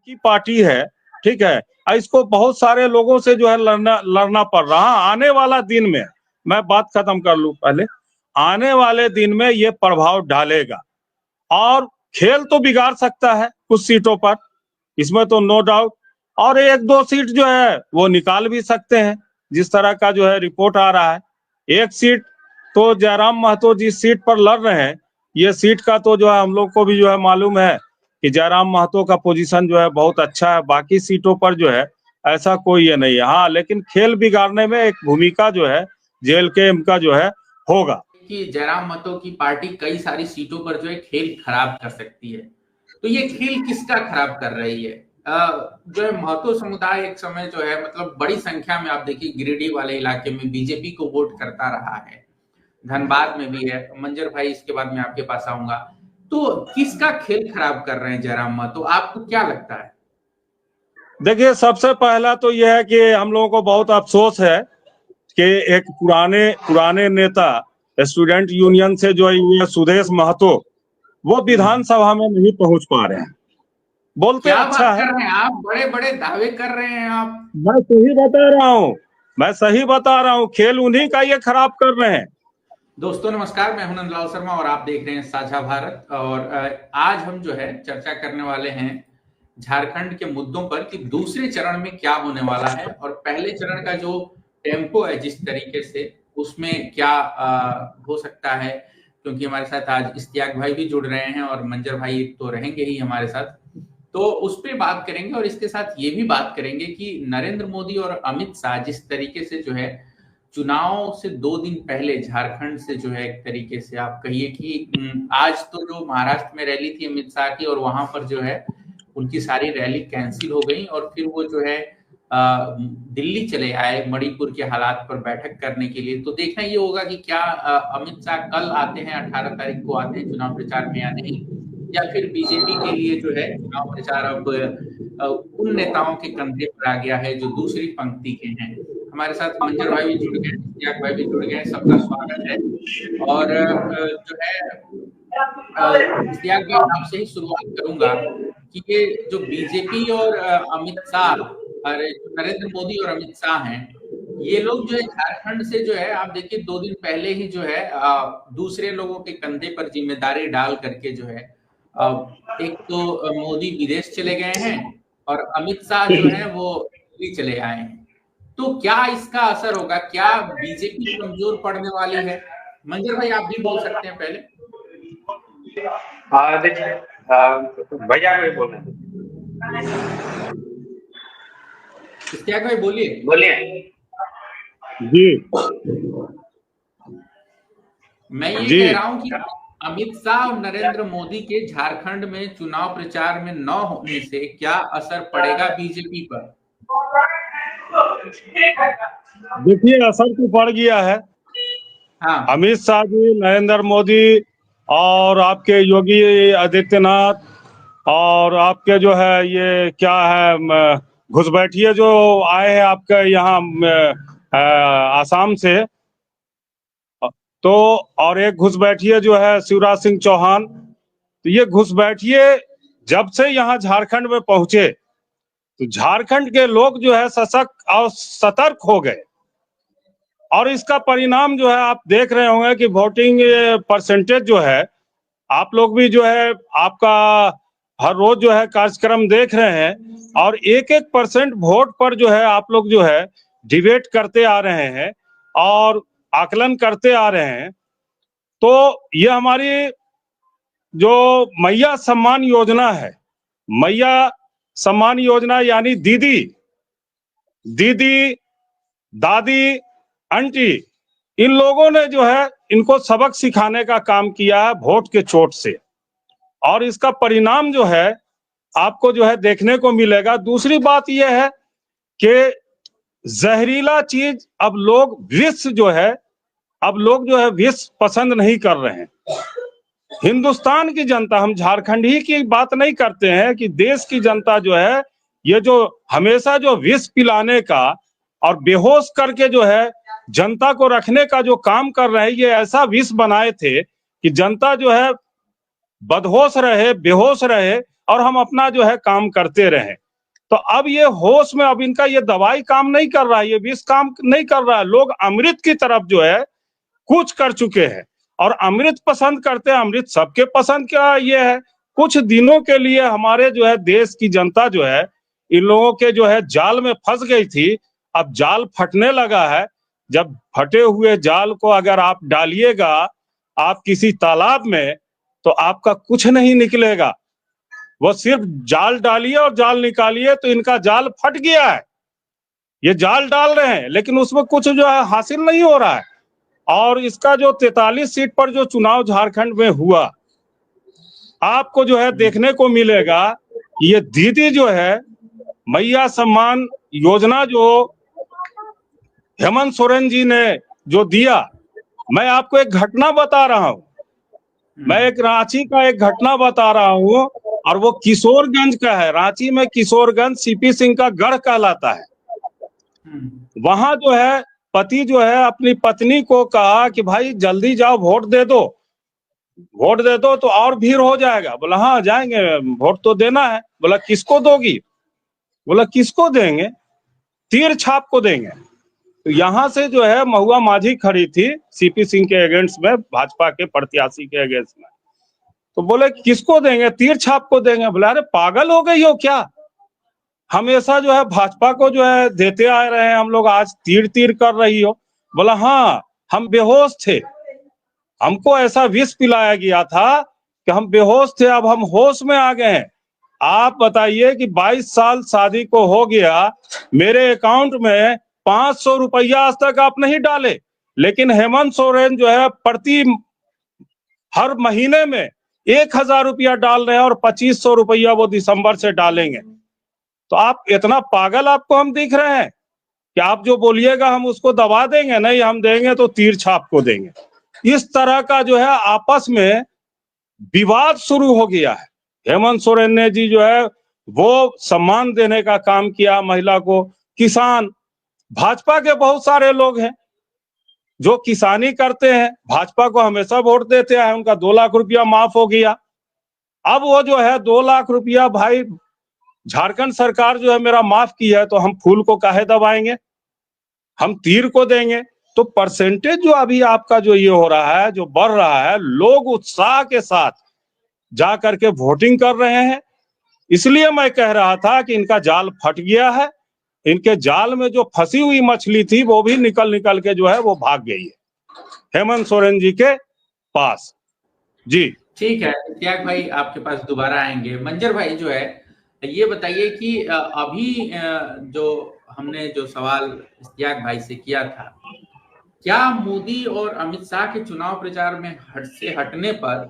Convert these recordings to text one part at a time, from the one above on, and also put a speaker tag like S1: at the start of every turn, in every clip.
S1: की पार्टी है, ठीक है। इसको बहुत सारे लोगों से जो है लड़ना पड़ रहा। आने वाला दिन में, मैं बात खत्म कर लूं पहले, आने वाले दिन में ये प्रभाव डालेगा और खेल तो बिगाड़ सकता है कुछ सीटों पर, इसमें तो नो डाउट। और एक दो सीट जो है वो निकाल भी सकते हैं, जिस तरह का जो है रिपोर्ट आ रहा है। एक सीट तो जयराम महतो जिस सीट पर लड़ रहे हैं, ये सीट का तो जो है हम लोग को भी जो है मालूम है कि जयराम महतो का पोजीशन जो है बहुत अच्छा है। बाकी सीटों पर जो है ऐसा कोई ये नहीं है। हाँ, लेकिन खेल बिगाड़ने में एक भूमिका जो है जेएलके का जो है होगा
S2: कि जयराम महतो की पार्टी कई सारी सीटों पर जो है खेल खराब कर सकती है। तो ये खेल किसका खराब कर रही है? जो है महतो समुदाय एक समय जो है मतलब बड़ी संख्या में आप देखिए गिरिडीह वाले इलाके में बीजेपी को वोट करता रहा है, धनबाद में भी है। मंजर भाई, इसके बाद मैं आपके पास आऊंगा। तो किसका खेल खराब कर रहे हैं जयराम महतो, आपको क्या लगता है?
S1: देखिए, सबसे पहला तो यह है कि हम लोगों को बहुत अफसोस है कि एक पुराने नेता स्टूडेंट यूनियन से जो ये सुदेश महतो, वो विधानसभा में नहीं पहुंच पा रहे हैं। बोलते
S2: क्या
S1: अच्छा
S2: बात
S1: है,
S2: कर रहे हैं आप, बड़े बड़े दावे कर रहे हैं आप।
S1: मैं सही बता रहा हूँ, मैं सही बता रहा हूँ, खेल उन्हीं का ये खराब कर रहे हैं।
S2: दोस्तों नमस्कार, मैं हूं नंदलाल शर्मा और आप देख रहे हैं साझा भारत। और आज हम जो है चर्चा करने वाले हैं झारखंड के मुद्दों पर कि दूसरे चरण में क्या होने वाला है और पहले चरण का जो टेम्पो है जिस तरीके से, उसमें क्या हो सकता है। क्योंकि हमारे साथ आज इश्तियाक भाई भी जुड़ रहे हैं और मंजर भाई तो रहेंगे ही हमारे साथ, तो उस पर बात करेंगे। और इसके साथ ये भी बात करेंगे कि नरेंद्र मोदी और अमित शाह जिस तरीके से जो है चुनाव से 2 दिन पहले झारखंड से जो है एक तरीके से आप कहिए कि आज तो जो महाराष्ट्र में रैली थी अमित शाह की, और वहां पर जो है उनकी सारी रैली कैंसिल हो गई और फिर वो जो है दिल्ली चले आए मणिपुर के हालात पर बैठक करने के लिए। तो देखना ये होगा कि क्या अमित शाह कल आते हैं, 18 तारीख को आते हैं चुनाव प्रचार में या नहीं, या फिर बीजेपी के लिए जो है चुनाव प्रचार अब उन नेताओं के कंधे पर आ गया है जो दूसरी पंक्ति के हैं। हमारे साथ मंजर भाई भी जुड़ गए, इश्तियाक भाई भी जुड़ गए, सबका स्वागत है। और जो है इश्तियाक भाई, आपसे ही शुरुआत करूंगा कि ये जो बीजेपी और अमित शाह, अरे नरेंद्र मोदी और अमित शाह हैं, ये लोग जो है झारखंड से जो है आप देखिए 2 दिन पहले ही जो है दूसरे लोगों के कंधे पर जिम्मेदारी डाल करके जो है एक तो मोदी विदेश चले गए हैं और अमित शाह जो है वो दिल्ली चले आए हैं। तो क्या इसका असर होगा, क्या बीजेपी कमजोर पड़ने वाली है? मंजर भाई आप भी बोल सकते हैं पहले।
S3: देखिए भैया भी बोल रहे हैं,
S2: इश्तियाक भाई बोलिए।
S3: बोलिए
S1: जी।
S2: मैं ये कह रहा हूं कि अमित शाह और नरेंद्र मोदी के झारखंड में चुनाव प्रचार में न होने से क्या असर पड़ेगा बीजेपी पर?
S1: देखिए, असर तो पड़ गया है।
S2: हाँ,
S1: अमित शाह जी, नरेंद्र मोदी और आपके योगी आदित्यनाथ और आपके जो है ये क्या है घुसपैठिए जो आए हैं आपके यहाँ आसाम से, तो और एक घुसपैठिए जो है शिवराज सिंह चौहान। तो ये घुसपैठिए जब से यहाँ झारखंड में पहुंचे तो झारखंड के लोग जो है सशक्त और सतर्क हो गए। और इसका परिणाम जो है आप देख रहे होंगे कि वोटिंग परसेंटेज जो है, आप लोग भी जो है आपका हर रोज जो है कार्यक्रम देख रहे हैं और 1-1% वोट पर जो है आप लोग जो है डिबेट करते आ रहे हैं और आकलन करते आ रहे हैं। तो ये हमारी जो मैया सम्मान योजना है, मैया सम्मान योजना यानी दीदी दादी आंटी, इन लोगों ने जो है इनको सबक सिखाने का काम किया है वोट के चोट से, और इसका परिणाम जो है आपको जो है देखने को मिलेगा। दूसरी बात यह है कि जहरीला चीज अब लोग विष जो है, अब लोग जो है विष पसंद नहीं कर रहे हैं। हिंदुस्तान की जनता, हम झारखंड ही की बात नहीं करते हैं कि देश की जनता जो है ये जो हमेशा जो विष पिलाने का और बेहोश करके जो है जनता को रखने का जो काम कर रहे हैं, ये ऐसा विष बनाए थे कि जनता जो है बदहोश रहे, बेहोश रहे और हम अपना जो है काम करते रहे। तो अब ये होश में, अब इनका ये दवाई काम नहीं कर रहा है, ये विष काम नहीं कर रहा है। लोग अमृत की तरफ जो है कुछ कर चुके हैं और अमृत पसंद करते हैं। अमृत सबके पसंद का ये है। कुछ दिनों के लिए हमारे जो है देश की जनता जो है इन लोगों के जो है जाल में फंस गई थी। अब जाल फटने लगा है। जब फटे हुए जाल को अगर आप डालिएगा आप किसी तालाब में, तो आपका कुछ नहीं निकलेगा। वो सिर्फ जाल डालिए और जाल निकालिए तो इनका जाल फट गया है। ये जाल डाल रहे हैं लेकिन उसमें कुछ जो है हासिल नहीं हो रहा है। और इसका जो 43 सीट पर जो चुनाव झारखंड में हुआ, आपको जो है देखने को मिलेगा ये दीदी जो है मैया सम्मान योजना जो हेमंत सोरेन जी ने जो दिया, मैं आपको एक घटना बता रहा हूं। मैं एक रांची का एक घटना बता रहा हूं और वो किशोरगंज का है। रांची में किशोरगंज सीपी सिंह का गढ़ कहलाता है। वहां जो है पति जो है अपनी पत्नी को कहा कि भाई जल्दी जाओ वोट दे दो, वोट दे दो तो और भीड़ हो जाएगा। बोला हाँ जाएंगे, वोट तो देना है। बोला किसको दोगी? बोला किसको देंगे? तीर छाप को देंगे। तो यहाँ से जो है महुआ माझी खड़ी थी सीपी सिंह के अगेंस्ट में, भाजपा के प्रत्याशी के अगेंस्ट में। तो बोले किसको देंगे? तीर छाप को देंगे। बोला अरे पागल हो गई हो क्या? हमेशा जो है भाजपा को जो है देते आ रहे हैं हम लोग, आज तीर तीर कर रही हो। बोला हाँ हम बेहोश थे, हमको ऐसा विष पिलाया गया था कि हम बेहोश थे, अब हम होश में आ गए हैं। आप बताइए कि 22 साल शादी को हो गया, मेरे अकाउंट में 500 रुपया आज तक आप नहीं डाले, लेकिन हेमंत सोरेन जो है प्रति हर महीने में 1000 रुपया डाल रहे हैं और 2500 रुपया वो दिसंबर से डालेंगे। तो आप इतना पागल आपको हम दिख रहे हैं कि आप जो बोलिएगा हम उसको दबा देंगे? नहीं, हम देंगे तो तीर छाप को देंगे। इस तरह का जो है आपस में विवाद शुरू हो गया है। हेमंत सोरेन ने जी जो है वो सम्मान देने का काम किया महिला को। किसान, भाजपा के बहुत सारे लोग हैं जो किसानी करते हैं, भाजपा को हमेशा वोट देते हैं। उनका 2 लाख रुपया माफ हो गया। अब वो जो है 2 लाख रुपया भाई झारखंड सरकार जो है मेरा माफ की है, तो हम फूल को काहे दबाएंगे, हम तीर को देंगे। तो परसेंटेज जो अभी आपका जो ये हो रहा है, जो बढ़ रहा है, लोग उत्साह के साथ जा करके वोटिंग कर रहे हैं। इसलिए मैं कह रहा था कि इनका जाल फट गया है। इनके जाल में जो फंसी हुई मछली थी वो भी निकल निकल के जो है वो भाग गई है हेमंत सोरेन जी के पास। जी
S2: ठीक है, त्याग भाई आपके पास दोबारा आएंगे। मंजर भाई जो है ये बताइए कि अभी जो हमने जो सवाल त्याग भाई से किया था, क्या मोदी और अमित शाह के चुनाव प्रचार में हटने पर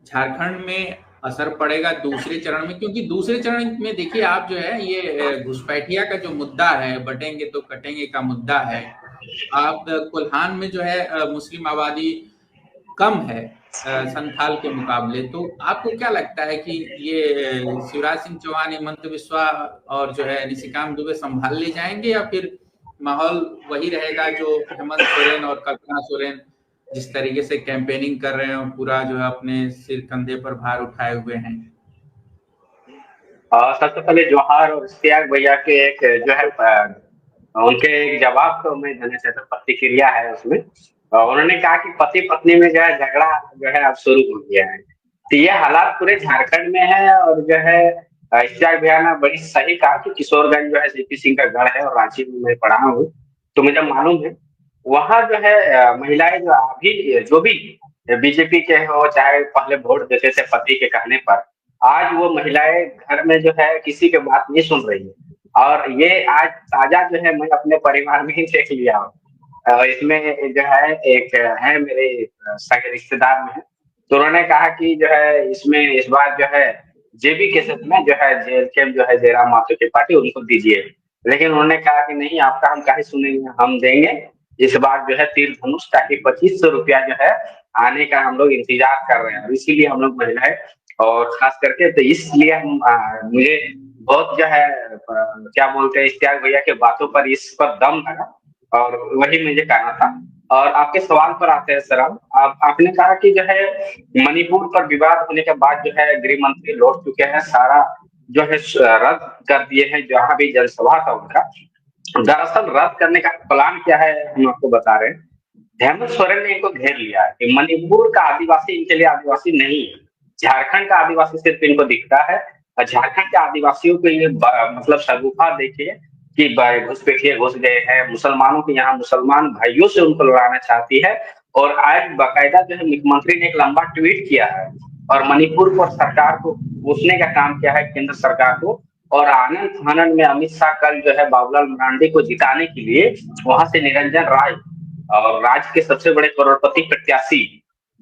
S2: झारखंड में असर पड़ेगा दूसरे चरण में? क्योंकि दूसरे चरण में देखिए आप जो है ये घुसपैठिया का जो मुद्दा है, बटेंगे तो कटेंगे का मुद्दा है। आप कोल्हान में जो है मुस्लिम आबादी कम है संथाल के मुकाबले, तो आपको क्या लगता है कि ये शिवराज सिंह चौहान, हेमंत बिस्वा और जो है निशिकांत दुबे संभाल ले जाएंगे, या फिर माहौल वही रहेगा जो हेमंत सोरेन और कल्पना सोरेन जिस तरीके से कैंपेनिंग कर रहे हैं, पूरा जो है अपने सिर कंधे पर भार उठाए हुए हैं?
S3: सबसे पहले जोहार और इश्तियाक भैया के एक जो है उनके एक जवाब को मैं देना चाहता हूँ, प्रतिक्रिया है उसमें। उन्होंने कहा कि पति पत्नी में जो है झगड़ा जो है अब शुरू हो गया है। तो ये हालात पूरे झारखंड में है। और जो है इश्तियाक भैया ने बड़ी सही कहा कि किशोरगंज जो है सीपी सिंह का गढ़ है, और रांची में मैं पढ़ा हूँ तो मुझे मालूम है वहाँ जो है महिलाएं जो अभी जो भी बीजेपी के हो, चाहे पहले वोट देते थे पति के कहने पर, आज वो महिलाएं घर में जो है किसी की बात नहीं सुन रही है। और ये आज ताजा जो है मैं अपने परिवार में ही देख लिया हूँ। इसमें जो है एक है मेरे सगे रिश्तेदार में है, तो उन्होंने कहा कि जो है इसमें इस बार जो है जेबी केसेस में जो है जेएलके जो है जयराम माथुर की पार्टी उनको दीजिए। लेकिन उन्होंने कहा कि नहीं, आपका हम काहे सुनेंगे, हम देंगे इस बार जो है तीर धनुष, ताकि 2500 रुपया जो है आने का हम लोग इंतजार कर रहे हैं। इसीलिए हम लोग महिलाएं और खास करके तो इसलिए हम मुझे बहुत जो है क्या बोलते हैं इश्तियाक भैया के बातों पर इस पर दम लगा और वही मुझे कहना था। और आपके सवाल पर आते हैं सर। आपने कहा कि जो है मणिपुर पर विवाद होने के बाद जो है गृह मंत्री लौट चुके हैं, सारा जो है रद्द कर दिए हैं जहां भी जनसभा था उनका। दरअसल रद्द करने का प्लान क्या है हम आपको बता रहे हैं। हेमंत सोरेन ने इनको घेर लिया है कि मणिपुर का आदिवासी इनके लिए आदिवासी नहीं है, झारखंड का आदिवासी सिर्फ इनको दिखता है। और झारखंड के आदिवासियों के लिए मतलब शगुफा देखिए कि घुसपैठिए घुस गए हैं, मुसलमानों के यहाँ मुसलमान भाइयों से उनको लड़ाना चाहती है। और आज बाकायदा जो है मुख्यमंत्री ने एक लंबा ट्वीट किया है और मणिपुर को सरकार को पूछने का काम किया है केंद्र सरकार को। और आनंद फानन में अमित शाह कल जो है बाबूलाल मरांडी को जिताने के लिए वहां से निरंजन राय और राज्य के सबसे बड़े करोड़पति प्रत्याशी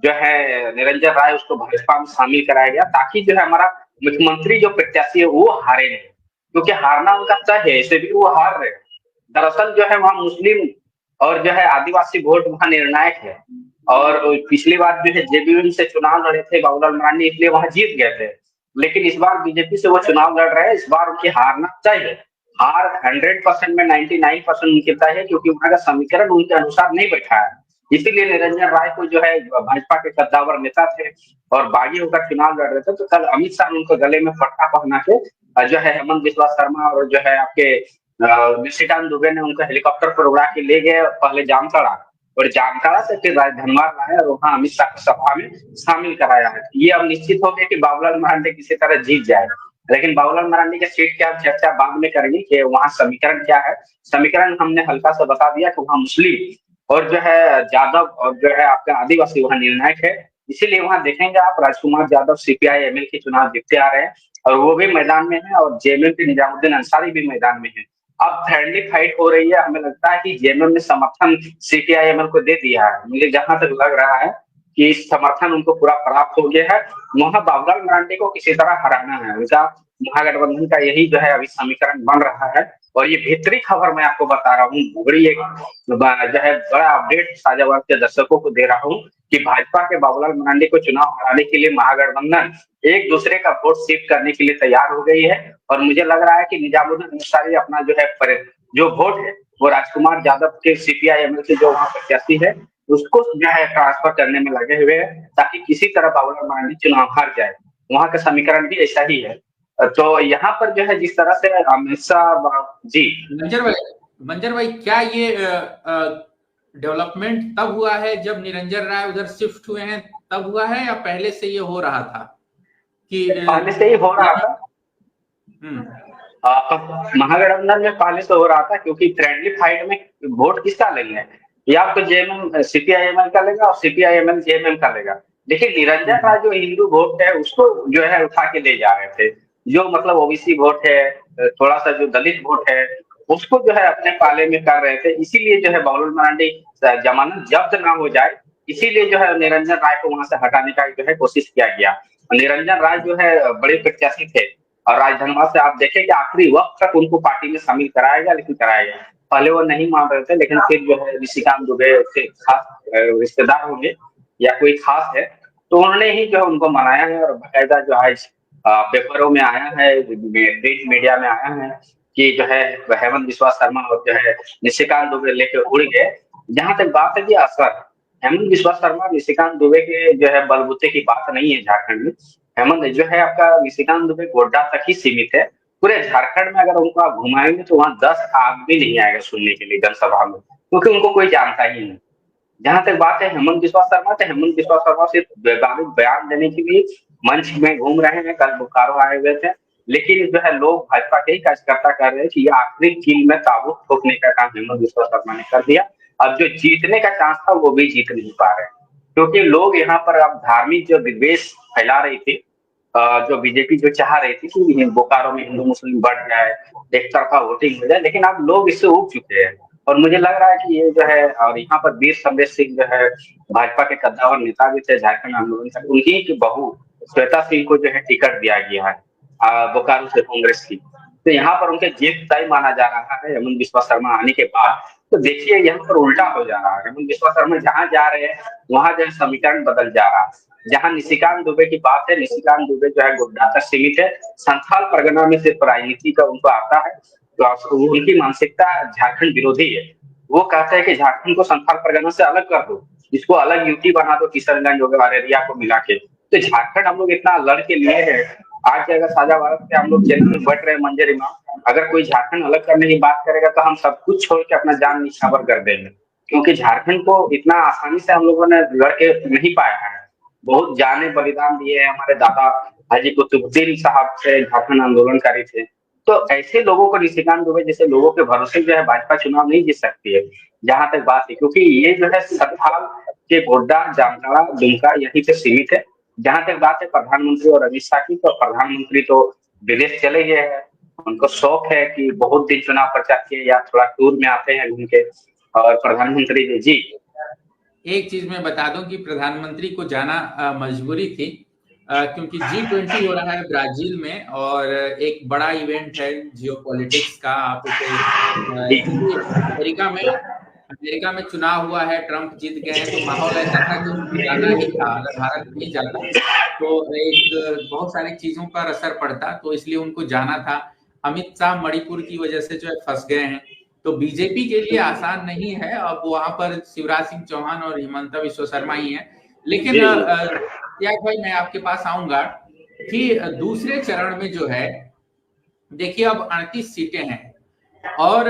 S3: जो है निरंजन राय, उसको भाजपा में शामिल कराया गया ताकि जो है हमारा मुख्यमंत्री जो प्रत्याशी है वो हारे नहीं, क्योंकि हारना उनका तय है, इससे भी वो हार रहे हैं। दरअसल जो है वहाँ मुस्लिम और जो है आदिवासी वोट वहाँ निर्णायक है। और पिछली बार जो है जेबीएम से चुनाव लड़े थे बाबूलाल मरांडी, इसलिए वहां जीत गए थे। लेकिन इस बार बीजेपी से वो चुनाव लड़ रहे हैं, इस बार उनकी हारना तय है। हार 100% में 99% उनकी तय है, क्योंकि वहां का समीकरण उनके अनुसार नहीं बैठा है। इसीलिए निरंजन राय को जो है भाजपा के कद्दावर नेता थे और बागी होकर चुनाव लड़ रहे थे, तो कल अमित शाह ने उनको गले में पट्टा पहना के जो है हेमंत बिस्वा शर्मा और जो है आपके निशिकांत दुबे ने उनको हेलीकॉप्टर पर उड़ा के ले गए पहले जामताड़ा, और जामताड़ा से फिर धनबाद लाए और वहाँ अमित शाह को सभा में शामिल कराया है। ये अब निश्चित हो गया कि बाबूलाल मरांडी किसी तरह जीत जाए। लेकिन बाबूलाल मरांडी के सीट की आप चर्चा बाद में करेंगे कि वहाँ समीकरण क्या है। समीकरण हमने हल्का सा बता दिया कि वहाँ मुस्लिम और जो है यादव और जो है आपका आदिवासी वहाँ निर्णायक है। इसीलिए वहाँ देखेंगे आप राजकुमार यादव सीपीआई एमएल के चुनाव जीतते आ रहे हैं और वो भी मैदान में है, और जेएमएम के निजामुद्दीन अंसारी भी मैदान में है। अब फ्रेंडली फाइट हो रही है। हमें लगता है कि जेएमएम ने समर्थन सीपीआई एमएल को दे दिया है। मुझे जहां तक लग रहा है कि समर्थन उनको पूरा प्राप्त हो गया है। वहां बाबूलाल मरांडी को किसी तरह हराना है, उनका महागठबंधन का यही जो है अभी समीकरण बन रहा है। और ये भीतरी खबर मैं आपको बता रहा हूँ, बड़ी एक जो है बड़ा अपडेट साझावाद के दर्शकों को दे रहा हूँ कि भाजपा के बाबूलाल मरांडी को चुनाव हराने के लिए महागठबंधन एक दूसरे का वोट शिफ्ट करने के लिए तैयार हो गई है। और मुझे लग रहा है कि निजामुद्दीन अंसारी अपना जो है जो वोट है वो राजकुमार यादव के सीपीआई एमएल से जो वहाँ प्रत्याशी है उसको जो है ट्रांसफर करने में लगे हुए हैं, ताकि किसी तरह बाबूलाल मरांडी चुनाव हार जाए। वहाँ का समीकरण भी ऐसा ही है। तो यहाँ पर जो है जिस तरह से अमित शाह जी
S2: मंजर भाई क्या ये डेवलपमेंट तब हुआ है जब निरंजन राय उधर शिफ्ट हुए हैं तब हुआ है, या पहले से ये हो रहा था? कि
S3: पहले से ही हो रहा था। महागठबंधन में पहले से हो रहा था, क्योंकि फ्रेंडली फाइट में वोट किसका लेंगे, या आपको जेएमएम सीपीआईएमएल का लेगा और सीपीआईएमएल जेएमएम का लेगा। देखिए निरंजन राय जो हिंदू वोट है उसको जो है उठा के ले जा रहे थे, जो मतलब ओबीसी वोट है, थोड़ा सा जो दलित वोट है उसको जो है अपने पाले में कर रहे थे। इसीलिए जो है बाबूलाल मरांडी जमानत जब्त ना हो जाए, इसीलिए जो है निरंजन राय को वहां से हटाने का जो है कोशिश किया गया। निरंजन राय जो है बड़े प्रत्याशी थे और राजधनवा से आप देखें कि आखिरी वक्त तक उनको पार्टी में शामिल कराया गया, लेकिन कराया गया। पहले वो नहीं मान रहे थे, लेकिन फिर जो है निशिकांत दुबे से खास रिश्तेदार होंगे या कोई खास है तो उन्होंने ही जो है उनको मनाया है। और बाकायदा जो आज पेपरों में आया है, प्रिंट मीडिया में आया है कि जो है हेमंत बिस्वा शर्मा और जो है निशिकांत दुबे लेके उड़ गए। जहां तक बात है कि असर हेमंत बिस्वा शर्मा निशिकांत दुबे के जो है बलबूते की बात नहीं है झारखंड में। हेमंत जो है आपका निशिकांत दुबे गोड्डा तक ही सीमित है। पूरे झारखंड में अगर उनको आप घुमाएंगे तो वहां 10 आदमी नहीं आएगा सुनने के लिए जनसभा में, क्योंकि उनको कोई जानता ही नहीं। जहां तक बात है हेमंत बिस्वा शर्मा, तो हेमंत बिस्वा शर्मा सिर्फ बयान देने के लिए मंच में घूम रहे हैं। कल बोकारो आए हुए थे, लेकिन जो है लोग भाजपा के ही कार्यकर्ता कर रहे हैं कि ये आखिरी कील में ताबूत ठोकने का काम हेमंत बिस्वा शर्मा ने कर दिया। अब जो जीतने का चांस था वो भी जीत नहीं पा रहे, क्योंकि लोग यहाँ पर अब धार्मिक जो विद्वेष फैला रही थी, जो बीजेपी जो चाह रही थी कि बोकारो में हिंदू मुस्लिम बढ़ जाए, एक तरफा वोटिंग हो जाए, लेकिन अब लोग इससे उब चुके हैं। और मुझे लग रहा है कि ये जो है, और यहाँ पर वीर संदेश सिंह जो है भाजपा के कद्दावर नेता भी थे झारखंड आंदोलन से, उनकी की बहू श्वेता सिंह को जो है टिकट दिया गया है बोकारो से कांग्रेस की। तो यहाँ पर उनके जीत तय माना जा रहा है हेमंत बिस्वा शर्मा आने के बाद। तो देखिए यहाँ पर उल्टा हो जा रहा है, हेमंत बिस्वा शर्मा जहाँ जा रहे हैं वहां जो है समीकरण बदल जा रहा है। जहां निशिकांत दुबे की बात है, निशिकांत दुबे जो है गोड्डा तक सीमित है, संथाल परगना में सिर्फ राजनीति का उनको आता है, तो उनकी मानसिकता झारखंड विरोधी है। वो कहते हैं कि झारखंड को संथाल परगना से अलग कर दो, इसको अलग यूटी बना दो, किशनगंज हो गया, अररिया को मिला के। तो झारखंड हम लोग इतना लड़ के लिए है। आज अगर साझा भारत के हम लोग चैनल में बैठ रहे हैं मंजर इमाम, अगर कोई झारखंड अलग करने की बात करेगा तो हम सब कुछ छोड़ के अपना जान निछावर कर देंगे, क्योंकि झारखंड को इतना आसानी से हम लोगों ने लड़ के नहीं पाया है। बहुत जाने बलिदान दिए हैं, हमारे दादा हाजी कुतुबुद्दीन साहब थे, झारखंड आंदोलनकारी थे। तो ऐसे लोगों को, निशिकांत दुबे जैसे लोगों के भरोसे जो है भाजपा चुनाव नहीं जीत सकती है, जहां तक बात है। क्योंकि ये जो है संथाल के गोड्डा, जामताड़ा, दुमका यहीं पे सीमित है। जहां तक बात है प्रधानमंत्री और अमित शाह की, तो प्रधानमंत्री तो विदेश चले गए हैं। उनको शौक है कि बहुत दिन चुनाव प्रचार किए या थोड़ा टूर में आते हैं घूम के। और प्रधानमंत्री जी,
S2: एक चीज मैं बता दूं कि प्रधानमंत्री को जाना मजबूरी थी, क्योंकि G20 हो रहा है ब्राजील में, और एक बड़ा इवेंट है जियोपॉलिटिक्स का। आप उसे अमेरिका में चुनाव हुआ है, ट्रंप जीत गए हैं, तो माहौल ऐसा था कि उनको जाना ही था। अगर भारत नहीं जाता तो एक बहुत सारी चीजों पर असर पड़ता, तो इसलिए उनको जाना था। अमित शाह मणिपुर की वजह से जो है फंस गए हैं, तो बीजेपी के लिए आसान नहीं है। अब वहां पर शिवराज सिंह चौहान और हिमंता बिस्वा शर्मा ही है। लेकिन त्याग भाई, मैं आपके पास आऊंगा कि दूसरे चरण में जो है, देखिए अब 38 सीटें हैं, और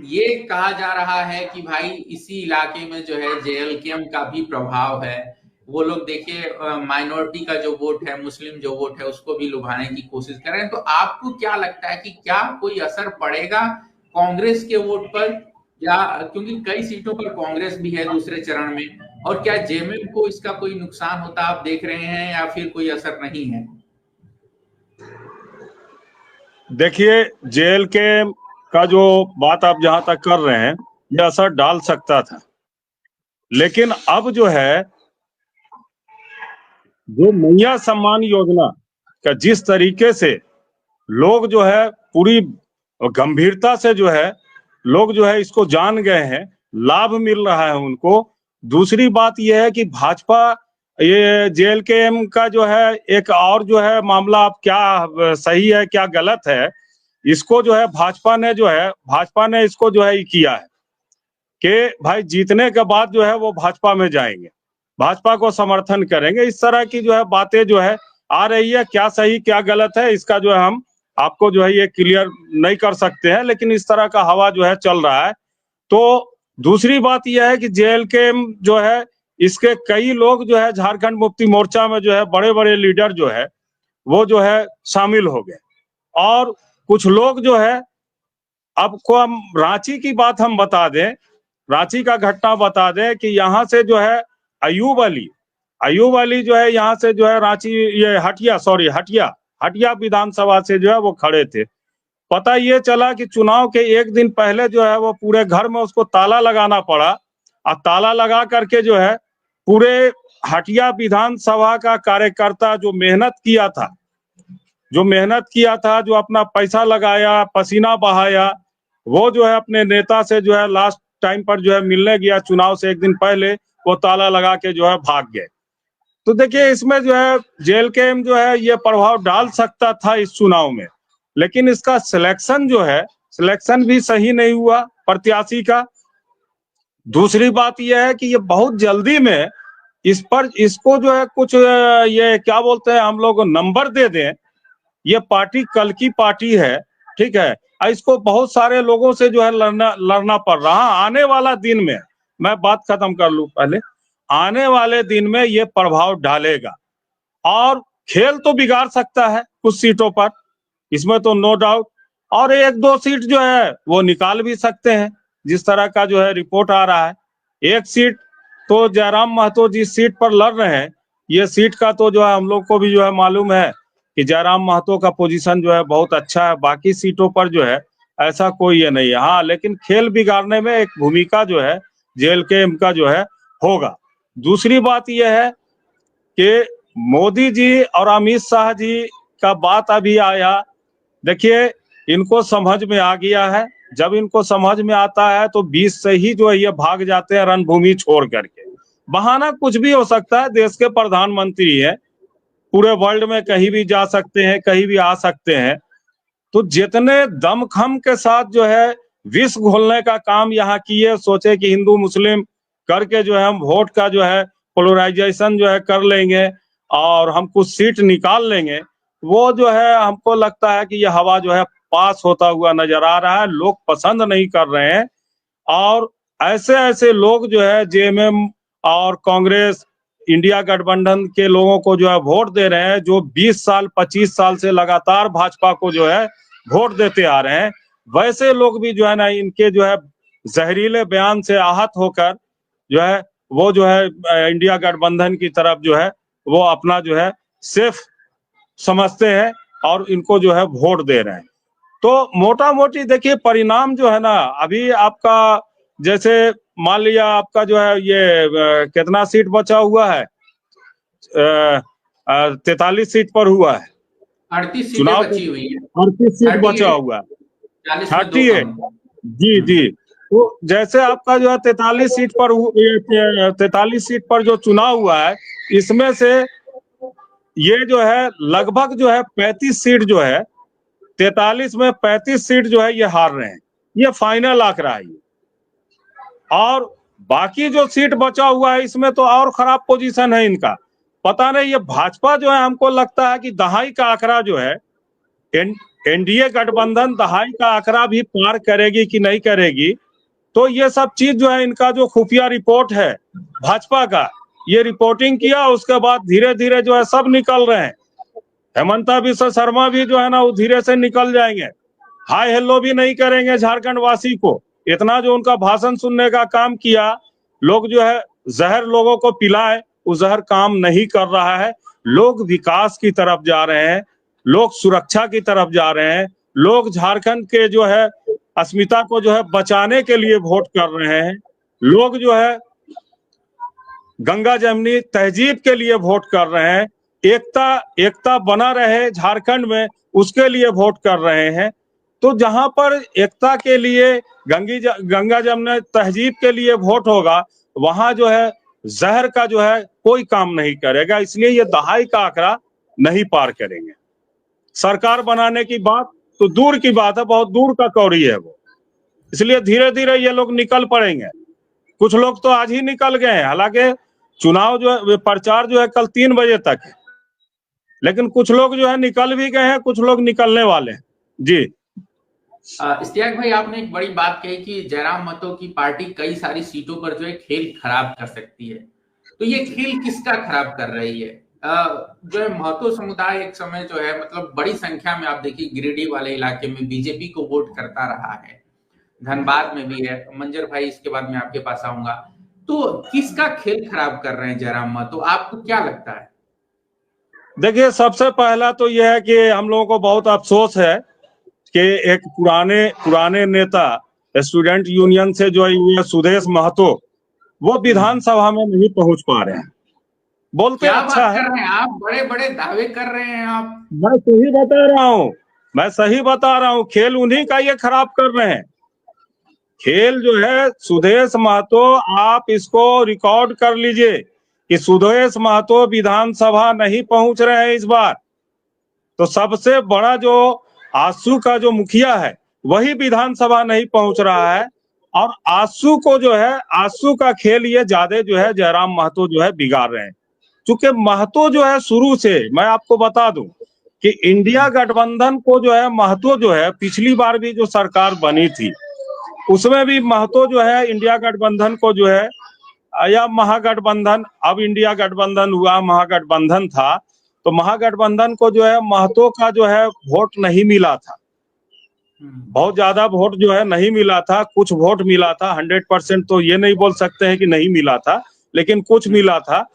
S2: ये कहा जा रहा है कि भाई इसी इलाके में जो है JLKM का भी प्रभाव है। वो लोग देखिए माइनॉरिटी का जो वोट है, मुस्लिम जो वोट है, उसको भी लुभाने की कोशिश कर रहे हैं। तो आपको क्या लगता है कि क्या कोई असर पड़ेगा कांग्रेस के वोट पर, या क्योंकि कई सीटों पर कांग्रेस भी है दूसरे चरण में, और क्या JMM को इसका कोई नुकसान होता आप देख रहे हैं, या फिर कोई असर नहीं है?
S1: देखिए, JLK का जो बात आप जहां तक कर रहे हैं, ये असर डाल सकता था। लेकिन अब जो है, जो मैया सम्मान योजना का जिस तरीके से लोग जो है पूरी गंभीरता से जो है लोग जो है इसको जान गए हैं, लाभ मिल रहा है उनको। दूसरी बात यह है कि भाजपा, ये JLKM का जो है एक और जो है मामला, अब क्या सही है क्या गलत है, इसको जो है भाजपा ने इसको जो है किया है कि भाई जीतने के बाद जो है वो भाजपा में जाएंगे, भाजपा को समर्थन करेंगे। इस तरह की जो है बातें जो है आ रही है, क्या सही क्या गलत है इसका जो है हम आपको जो है ये क्लियर नहीं कर सकते हैं, लेकिन इस तरह का हवा जो है चल रहा है। तो दूसरी बात यह है कि JLKM जो है, इसके कई लोग जो है झारखंड मुक्ति मोर्चा में जो है बड़े बड़े लीडर जो है वो जो है शामिल हो गए, और कुछ लोग जो है, आपको हम रांची की बात हम बता दें, रांची का घटना बता दें कि यहाँ से जो है अयूब अली जो है यहाँ से जो है रांची, ये हटिया विधानसभा से जो है वो खड़े थे। पता ये चला कि चुनाव के एक दिन पहले जो है वो पूरे घर में उसको ताला लगाना पड़ा, और ताला लगा करके जो है पूरे हटिया विधानसभा का कार्यकर्ता जो मेहनत किया था, जो अपना पैसा लगाया, पसीना बहाया, वो जो है अपने नेता से जो है लास्ट टाइम पर जो है मिलने गया चुनाव से एक दिन पहले, वो ताला लगा के जो है भाग गए। तो देखिए, इसमें जो है JLKM जो है ये प्रभाव डाल सकता था इस चुनाव में, लेकिन इसका सिलेक्शन भी सही नहीं हुआ प्रत्याशी का। दूसरी बात यह है कि ये बहुत जल्दी में इसको जो है कुछ ये क्या बोलते हैं हम लोग नंबर दे दें। ये पार्टी कल की पार्टी है, ठीक है, इसको बहुत सारे लोगों से जो है लड़ना पड़ रहा। आने वाला दिन में, मैं बात खत्म कर लूं पहले, आने वाले दिन में ये प्रभाव डालेगा और खेल तो बिगाड़ सकता है कुछ सीटों पर, इसमें तो नो डाउट, और एक दो सीट जो है वो निकाल भी सकते हैं, जिस तरह का जो है रिपोर्ट आ रहा है। एक सीट तो जयराम महतो जिस सीट पर लड़ रहे हैं, ये सीट का तो जो है हम लोग को भी जो है मालूम है कि जयराम महतो का पोजीशन जो है बहुत अच्छा है। बाकी सीटों पर जो है ऐसा कोई ये नहीं है। हाँ, लेकिन खेल बिगाड़ने में एक भूमिका जो है JLKM का जो है होगा। दूसरी बात यह है कि मोदी जी और अमित शाह जी का बात अभी आया, देखिए इनको समझ में आ गया है। जब इनको समझ में आता है तो 20 से ही जो है ये भाग जाते हैं रणभूमि छोड़ करके। बहाना कुछ भी हो सकता है, देश के प्रधानमंत्री है, पूरे वर्ल्ड में कहीं भी जा सकते हैं, कहीं भी आ सकते हैं। तो जितने दमखम के साथ जो है विष घोलने का काम यहाँ किए, सोचे कि हिंदू मुस्लिम करके जो है हम वोट का जो है पोलराइजेशन जो है कर लेंगे और हम कुछ सीट निकाल लेंगे। वो जो है हमको लगता है कि यह हवा जो है पास होता हुआ नजर आ रहा है, लोग पसंद नहीं कर रहे हैं। और ऐसे ऐसे लोग जो है जेएमएम और कांग्रेस इंडिया गठबंधन के लोगों को जो है वोट दे रहे हैं, जो 20 साल 25 साल से लगातार भाजपा को जो है वोट देते आ रहे हैं। वैसे लोग भी जो है ना इनके जो है जहरीले बयान से आहत होकर जो है वो जो है इंडिया गठबंधन की तरफ जो है वो अपना जो है सेफ समझते हैं और इनको जो है वोट दे रहे हैं। तो मोटा मोटी देखिए परिणाम जो है ना, अभी आपका जैसे मान लिया आपका जो है ये कितना सीट बचा हुआ है, 43 सीट पर हुआ है
S2: 38 सीटें
S1: चुनाव,
S2: बची हुई है,
S1: 38 सीट बचा हुआ है, 38। जी जी। तो जैसे आपका जो है 43 सीट पर 43 सीट पर जो चुनाव हुआ है, इसमें से ये जो है लगभग जो है 35 सीट जो है, 43 में 35 सीट जो है ये हार रहे हैं। ये फाइनल आंकड़ा है। और बाकी जो सीट बचा हुआ है इसमें तो और खराब पोजीशन है इनका। पता नहीं ये भाजपा जो है, हमको लगता है कि दहाई का आंकड़ा जो है, एनडीए गठबंधन दहाई का आंकड़ा भी पार करेगी कि नहीं करेगी। तो ये सब चीज जो है इनका जो खुफिया रिपोर्ट है भाजपा का, ये रिपोर्टिंग किया, उसके बाद धीरे धीरे जो है सब निकल रहे हैं। हेमंता विश्व शर्मा भी जो है ना वो धीरे से निकल जाएंगे, हाय हेलो भी नहीं करेंगे झारखंड वासी को। इतना जो उनका भाषण सुनने का काम किया, लोग जो है जहर लोगों को पिलाए, वो जहर काम नहीं कर रहा है। लोग विकास की तरफ जा रहे हैं, लोग सुरक्षा की तरफ जा रहे हैं, लोग झारखंड के जो है अस्मिता को जो है बचाने के लिए वोट कर रहे हैं, लोग जो है गंगा जमुनी तहजीब के लिए वोट कर रहे हैं, एकता बना रहे झारखंड में उसके लिए वोट कर रहे हैं। तो जहां पर एकता के लिए गंगा जमुना तहजीब के लिए वोट होगा, वहां जो है जहर का जो है कोई काम नहीं करेगा। इसलिए ये दहाई का आंकड़ा नहीं पार करेंगे। सरकार बनाने की बात तो दूर की बात है, बहुत दूर का कौड़ी है वो। इसलिए धीरे धीरे ये लोग निकल पड़ेंगे। कुछ लोग तो आज ही निकल गए हैं, हालांकि चुनाव जो है प्रचार जो है कल 3 बजे तक है, लेकिन कुछ लोग जो है निकल भी गए हैं, कुछ लोग निकलने वाले हैं। जी
S2: इश्तियाक भाई, आपने एक बड़ी बात कही कि जयराम महतो की पार्टी कई सारी सीटों पर जो है खेल खराब कर सकती है। तो ये खेल किसका खराब कर रही है? जो है महतो समुदाय एक समय जो है मतलब बड़ी संख्या में आप देखिए गिरिडीह वाले इलाके में बीजेपी को वोट करता रहा है, धनबाद में भी है। मंजर भाई, इसके बाद मैं आपके पास आऊंगा। तो किसका खेल खराब कर रहे हैं जयराम महतो, आपको क्या लगता है?
S1: देखिए, सबसे पहला तो यह है कि हम लोगों को बहुत अफसोस है कि एक पुराने नेता स्टूडेंट यूनियन से जो है सुदेश महतो, वो विधानसभा में नहीं पहुंच पा रहे हैं। बोलते
S2: क्या
S1: अच्छा
S2: बात
S1: है,
S2: कर रहे हैं आप, बड़े बड़े दावे कर रहे हैं आप।
S1: मैं सही बता रहा हूँ, मैं सही बता रहा हूँ। खेल उन्हीं का ये खराब कर रहे हैं। खेल जो है सुदेश महतो, आप इसको रिकॉर्ड कर लीजिए कि सुदेश महतो विधानसभा नहीं पहुंच रहे हैं इस बार। तो सबसे बड़ा जो आसू का जो मुखिया है वही विधानसभा नहीं पहुंच रहा है। और आसू को जो है, आसू का खेल ये ज्यादा जो है जयराम महतो जो है बिगाड़ रहे हैं। क्योंकि महतो जो है शुरू से, मैं आपको बता दूं कि इंडिया गठबंधन को जो है महतो जो है, पिछली बार भी जो सरकार बनी थी उसमें भी महतो जो है इंडिया गठबंधन को जो है, या महागठबंधन, अब इंडिया गठबंधन हुआ, महागठबंधन था, तो महागठबंधन को जो है महतो का जो है वोट नहीं मिला था। बहुत ज्यादा वोट जो है नहीं मिला था, कुछ वोट मिला था। 100% तो ये नहीं बोल सकते हैं कि नहीं मिला था, लेकिन कुछ मिला था।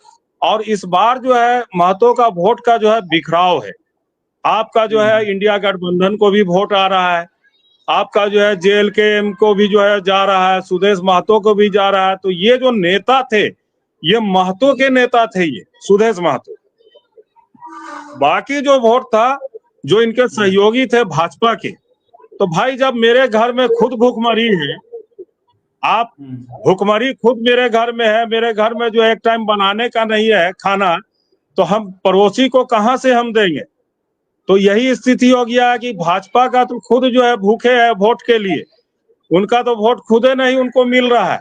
S1: और इस बार जो है महतो का वोट का जो है बिखराव है। आपका जो है इंडिया गठबंधन को भी वोट आ रहा है, आपका जो है JLK-M को भी जो है जा रहा है, सुदेश महतो को भी जा रहा है। तो ये जो नेता थे, ये महतो के नेता थे, ये सुदेश महतो। बाकी जो वोट था जो इनके सहयोगी थे भाजपा के, तो भाई जब मेरे घर में खुद भूखमरी है, आप भूखमरी खुद मेरे घर में है, मेरे घर में जो एक टाइम बनाने का नहीं है खाना, तो हम पड़ोसी को कहां से हम देंगे? तो यही स्थिति हो गया है कि भाजपा का तो खुद जो है भूखे है वोट के लिए, उनका तो वोट खुद ही नहीं उनको मिल रहा है,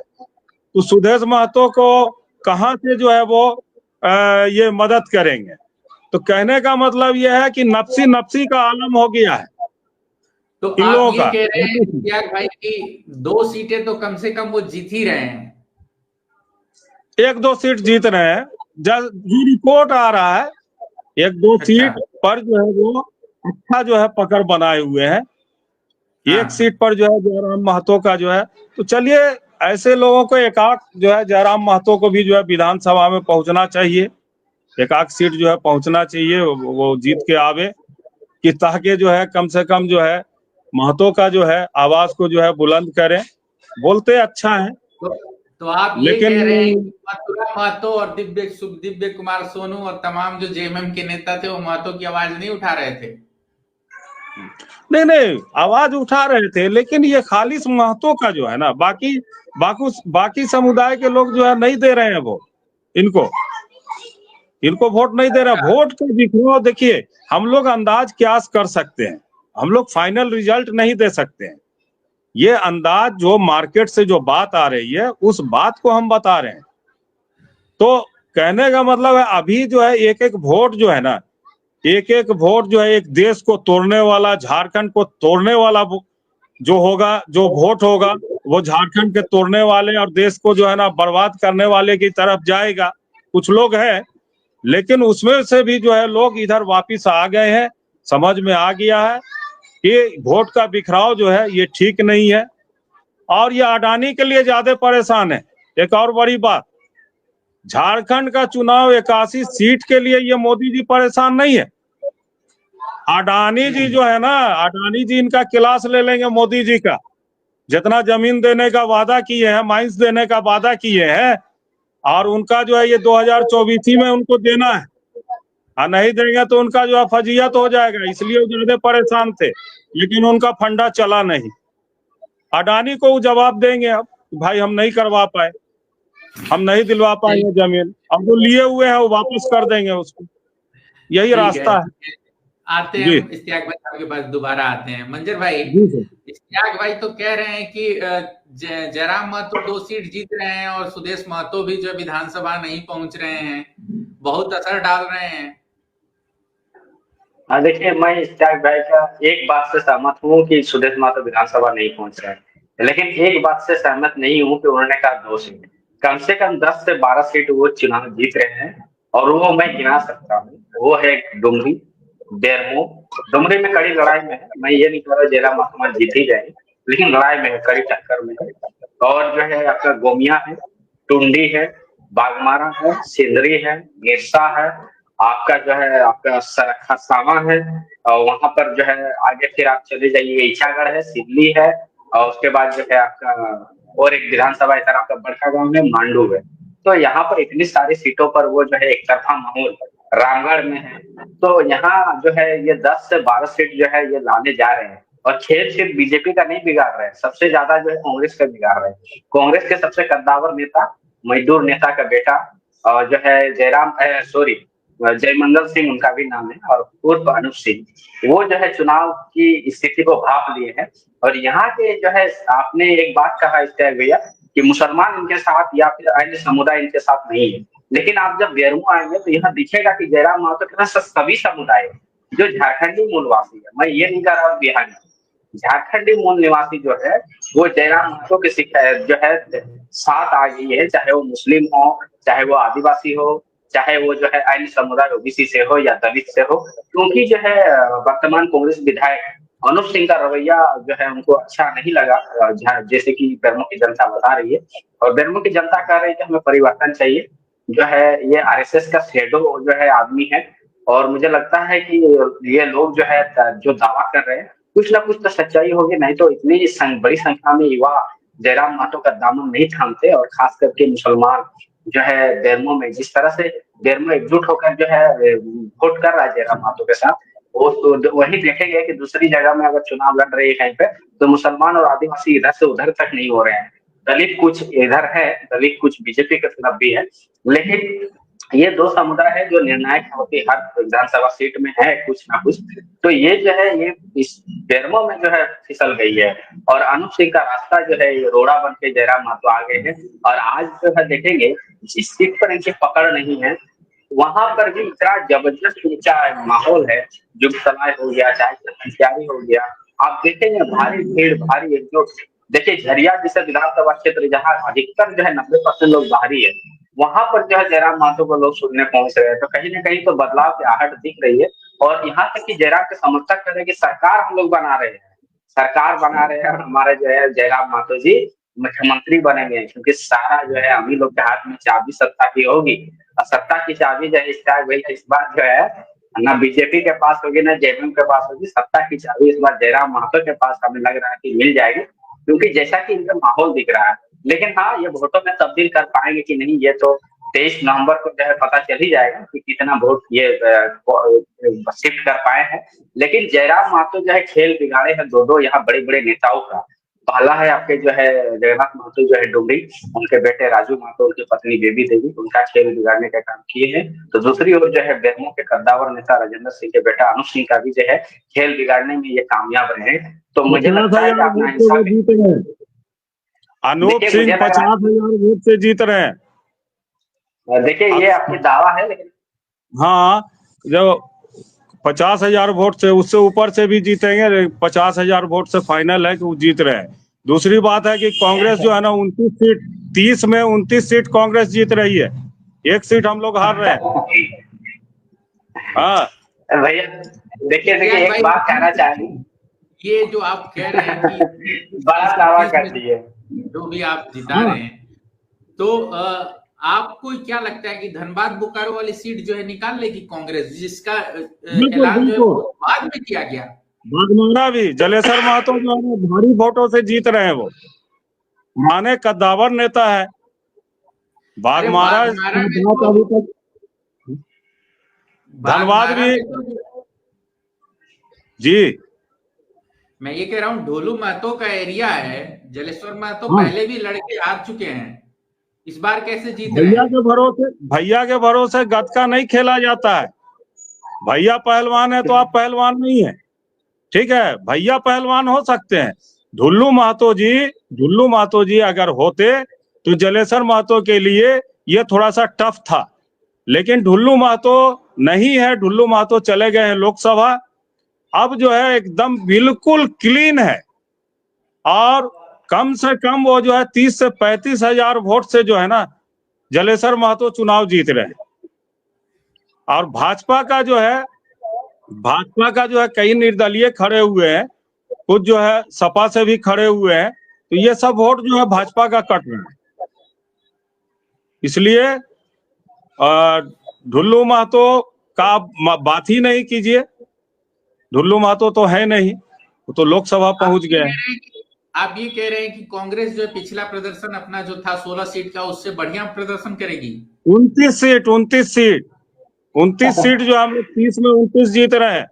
S1: तो सुदेश महतो को कहां से जो है वो ये मदद करेंगे। तो कहने का मतलब यह है कि नफसी नफसी का आलम हो गया है
S2: तो
S1: इन
S2: आप
S1: लोगों
S2: ये
S1: का।
S2: कह रहे हैं इश्तियाक भाई की 2 सीटें तो कम से कम वो जीत ही रहे हैं।
S1: 1-2 सीट जीत रहे हैं, जो रिपोर्ट आ रहा है 1-2
S2: अच्छा।
S1: सीट पर जो है वो अच्छा जो है पकड़ बनाए हुए हैं।
S2: हाँ।
S1: एक सीट पर जो है जयराम महतो का जो है, तो चलिए ऐसे लोगों को एक आध जो है जयराम महतो को भी जो है विधानसभा में पहुंचना चाहिए, एक आध सीट जो है पहुंचना चाहिए, वो जीत के आवे, कि ताकि जो है कम से कम जो है महतो का जो है आवाज को जो है बुलंद करें। बोलते अच्छा है,
S2: तो आप ये
S1: लेकिन
S2: कह रहे हैं कि मथुरा महतो और दिव्य कुमार सोनू और तमाम जो जेएमएम के नेता थे वो महतो की आवाज नहीं उठा रहे थे?
S1: नहीं आवाज उठा रहे थे, लेकिन ये खालिश महतो का जो है ना, बाकी समुदाय के लोग जो है नहीं दे रहे हैं वो, इनको वोट नहीं दे रहा। वोट के बिखराव देखिए, हम लोग अंदाज क्यास कर सकते हैं, हम लोग फाइनल रिजल्ट नहीं दे सकते हैं। ये अंदाज जो मार्केट से जो बात आ रही है उस बात को हम बता रहे हैं। तो कहने का मतलब है अभी जो है एक एक वोट जो है ना, एक एक वोट जो है एक देश को तोड़ने वाला, झारखंड को तोड़ने वाला जो होगा, जो वोट होगा वो झारखंड के तोड़ने वाले और देश को जो है ना बर्बाद करने वाले की तरफ जाएगा। कुछ लोग हैं, लेकिन उसमें से भी जो है लोग इधर वापिस आ गए हैं, समझ में आ गया है कि वोट का बिखराव जो है ये ठीक नहीं है, और ये अडानी के लिए ज्यादा परेशान है। एक और बड़ी बात, झारखंड का चुनाव 81 सीट के लिए ये मोदी जी परेशान नहीं है। अडानी जी जो है ना, अडानी जी इनका क्लास ले लेंगे मोदी जी का, जितना जमीन देने का वादा किए हैं, माइंस देने का वादा किए हैं, और उनका जो है ये 2024 में उनको देना है, और नहीं देंगे तो उनका जो है फजीयत हो जाएगा, इसलिए वो ज्यादा परेशान थे, लेकिन उनका फंडा चला नहीं। अडानी को वो जवाब देंगे अब, भाई हम नहीं करवा पाए, हम नहीं दिलवा पाएंगे जमीन, अब जो लिए हुए हैं वो वापस कर देंगे उसको, यही रास्ता है।
S2: आते हैं हम इश्तियाक भाई आपके पास, दोबारा आते हैं। मंजर भाई, इश्तियाक भाई तो कह रहे हैं कि जयराम महतो 2 सीट जीत रहे हैं और सुदेश महतो भी जो विधानसभा नहीं पहुंच रहे हैं, बहुत असर डाल रहे हैं।
S3: हाँ देखिए, मैं इश्तियाक भाई का एक बात से सहमत हूँ कि सुदेश महतो विधानसभा नहीं पहुंच रहे हैं, लेकिन एक बात से सहमत नहीं हूँ कि उन्होंने कहा 2 सीट, कम से कम 10 से 12 सीट वो चुनाव जीत रहे हैं, और वो मैं गिना सकता हूँ। वो है डुमरी, बेरमो। डुमरी में कड़ी लड़ाई में है, मैं ये नहीं कह रहा जयराम महतो जीत ही जाए, लेकिन लड़ाई में है, कड़ी टक्कर में है। और जो है आपका गोमिया है, टुंडी है, बागमारा है, सिंदरी है, गिरसा है, आपका जो है आपका सरखसावा है, और वहां पर जो है आगे फिर आप चले जाइए इच्छागढ़ है, सिदली है, और उसके बाद जो है आपका और एक विधानसभा इधर आपका बड़का गांव है, मांडू है। तो यहाँ पर इतनी सारी सीटों पर वो जो है एक तरफा माहौल रामगढ़ में है। तो यहाँ जो है ये 10 से 12 सीट जो है ये लाने जा रहे हैं, और 6 सीट बीजेपी का नहीं बिगाड़ रहे हैं, सबसे ज्यादा जो है कांग्रेस का बिगाड़ रहे हैं। कांग्रेस के सबसे कद्दावर नेता, मजदूर नेता का बेटा, और जो है जयमंगल सिंह उनका भी नाम है, और उर्फ अनूप सिंह, वो जो है चुनाव की स्थिति को भाप लिए हैं। और यहाँ के जो है आपने एक बात कहा इश्तियाक भैया कि मुसलमान इनके साथ या फिर अन्य समुदाय इनके साथ नहीं है, लेकिन आप जब बेरमो आएंगे तो यहाँ दिखेगा कि जयराम महतो के साथ सभी समुदाय जो झारखंडी मूलवासी है, मैं ये नहीं कह रहा हूँ बिहारी, झारखंडी मूल निवासी जो है वो जयराम महतो के जो है साथ आ गई है, चाहे वो मुस्लिम हो, चाहे वो आदिवासी हो, चाहे वो जो है अन्य समुदाय ओबीसी से हो या दलित से हो। क्योंकि जो है वर्तमान कांग्रेस विधायक अनूप सिंह का रवैया जो है उनको अच्छा नहीं लगा, जैसे कि बेरमो की जनता बता रही है, और बेरमो की जनता कह रही है कि हमें परिवर्तन चाहिए। जो है ये आरएसएस का शेडो जो है आदमी है, और मुझे लगता है कि ये लोग जो है जो दावा कर रहे हैं कुछ ना कुछ तो सच्चाई होगी, नहीं तो इतनी बड़ी संख्या में युवा जयराम महतो का दामन नहीं थामते। और खास करके मुसलमान जो है बेरमो में, जिस तरह से बेरमो एकजुट होकर जो है वोट कर रहा है जयराम महतो के साथ, वो तो वही देखेंगे कि दूसरी जगह में अगर चुनाव लड़ रही है कहीं पे, तो मुसलमान और आदिवासी इधर से उधर तक नहीं हो रहे हैं। दलित कुछ इधर है, दलित कुछ बीजेपी के तरफ भी है, लेकिन ये दो समुदाय है जो निर्णायक होती हर विधानसभा सीट में है कुछ ना कुछ। तो ये जो है ये इस बेरमो में जो है फिसल गई है और अनूप सिंह का रास्ता जो है ये रोड़ा बन के जयराम महतो आ गए हैं। और आज जो है देखेंगे जिस सीट पर इनकी पकड़ नहीं है वहां पर भी इतना जबरदस्त ऊंचा माहौल है। जुग सलाय हो गया, चाहे तैयारी हो गया, आप देखेंगे भारी भीड़, भारी एकजुट। देखिए झरिया जैसे विधानसभा क्षेत्र जहाँ अधिकतर जो है 90% लोग बाहरी है, वहां पर जो है जयराम महतो को लोग सुनने पहुंच रहे हैं। तो कहीं ना कहीं तो बदलाव की आहट दिख रही है। और यहाँ तक कि जयराम के समर्थक कह रहे हैं कि सरकार हम लोग बना रहे हैं, सरकार बना रहे हैं और हमारे जो है जयराम महतो जी मुख्यमंत्री बनेंगे, क्योंकि सारा जो है हम ही लोग के हाथ में चाबी सत्ता की होगी। और सत्ता की चाबी जो है इस बार जो है ना बीजेपी के पास होगी ना जेडीयू के पास होगी, सत्ता की चाबी इस बार जयराम महतो के पास हमें लग रहा है कि मिल जाएगी, क्योंकि जैसा कि इनका माहौल दिख रहा है। लेकिन हाँ, ये वोटों में तब्दील कर पाएंगे कि नहीं ये तो 23 नवंबर को जो है पता चल ही जाएगा कि कितना वोट ये शिफ्ट कर पाए हैं। लेकिन जयराम महतो जो है खेल बिगाड़े हैं दो यहाँ बड़े बड़े नेताओं का। पहला है आपके जो है जगन्नाथ महतो जो है डुमरी, उनके बेटे राजू महतो, उनकी पत्नी बेबी देवी, उनका खेल बिगाड़ने का काम किए हैं। तो दूसरी ओर जो है बेरमो के कद्दावर नेता राजेंद्र सिंह के बेटा अनूप सिंह का भी जो है खेल बिगाड़ने में ये कामयाब रहे। तो मुझे लगता है कि अपना हिसाब
S1: अनूप सिंह 50,000 वोट से जीत रहे हैं।
S3: देखिए ये आपकी दावा है, लेकिन
S1: हाँ, जो 50,000 वोट से उससे ऊपर से भी जीतेंगे, 50,000 वोट से फाइनल है कि वो जीत रहे हैं। दूसरी बात है कि कांग्रेस जो है ना 29 सीट, 30 में 29 सीट कांग्रेस जीत रही है, 1 सीट हम लोग हार रहे हैं। हाँ
S3: भैया देखिए एक बात कहना चाहेंगे,
S2: ये जो आप कह रहे हैं कि
S3: बड़ा दावा कर दिए
S2: जो भी आप जिता रहे हैं, तो आपको क्या लगता है कि धनबाद बोकारो वाली सीट जो है निकाल लेगी कांग्रेस, जिसका ऐलान जो है बाद में किया गया?
S1: बागमारा भी जलेसर महतो जो है भारी वोटों से जीत रहे हैं, वो माने कद्दावर नेता है। बागमारा धनबाद भी जी,
S2: मैं ये कह रहा हूँ ढोलू महतो का एरिया है, जलेश्वर महतो पहले भी लड़के हार चुके हैं, इस बार कैसे जीत रहे हैं?
S1: भैया के भरोसे गतका नहीं खेला जाता है। भैया पहलवान है तो आप पहलवान नहीं है, ठीक है, भैया पहलवान हो सकते हैं। ढुल्लू महतो जी अगर होते तो जलेसर महतो के लिए ये थोड़ा सा टफ था, लेकिन ढुल्लू महतो नहीं है, ढुल्लू महतो चले गए हैं लोकसभा। अब जो है एकदम बिल्कुल क्लीन है और कम से कम वो जो है 30 से 35,000 वोट से जो है ना जलेसर महतो चुनाव जीत रहे हैं। और भाजपा का जो है कई निर्दलीय खड़े हुए हैं, कुछ जो है सपा से भी खड़े हुए हैं, तो ये सब वोट जो है भाजपा का कट रहा है। इसलिए ढुल्लू महतो का बात ही नहीं कीजिए, ढुल्लू महतो तो है नहीं, वो तो लोकसभा पहुंच गए।
S2: आप ये कह रहे हैं कि कांग्रेस जो पिछला प्रदर्शन अपना जो था 16 सीट का, उससे बढ़िया प्रदर्शन करेगी।
S1: 29 सीट जो हम लोग 30 में 29 जीत रहे हैं।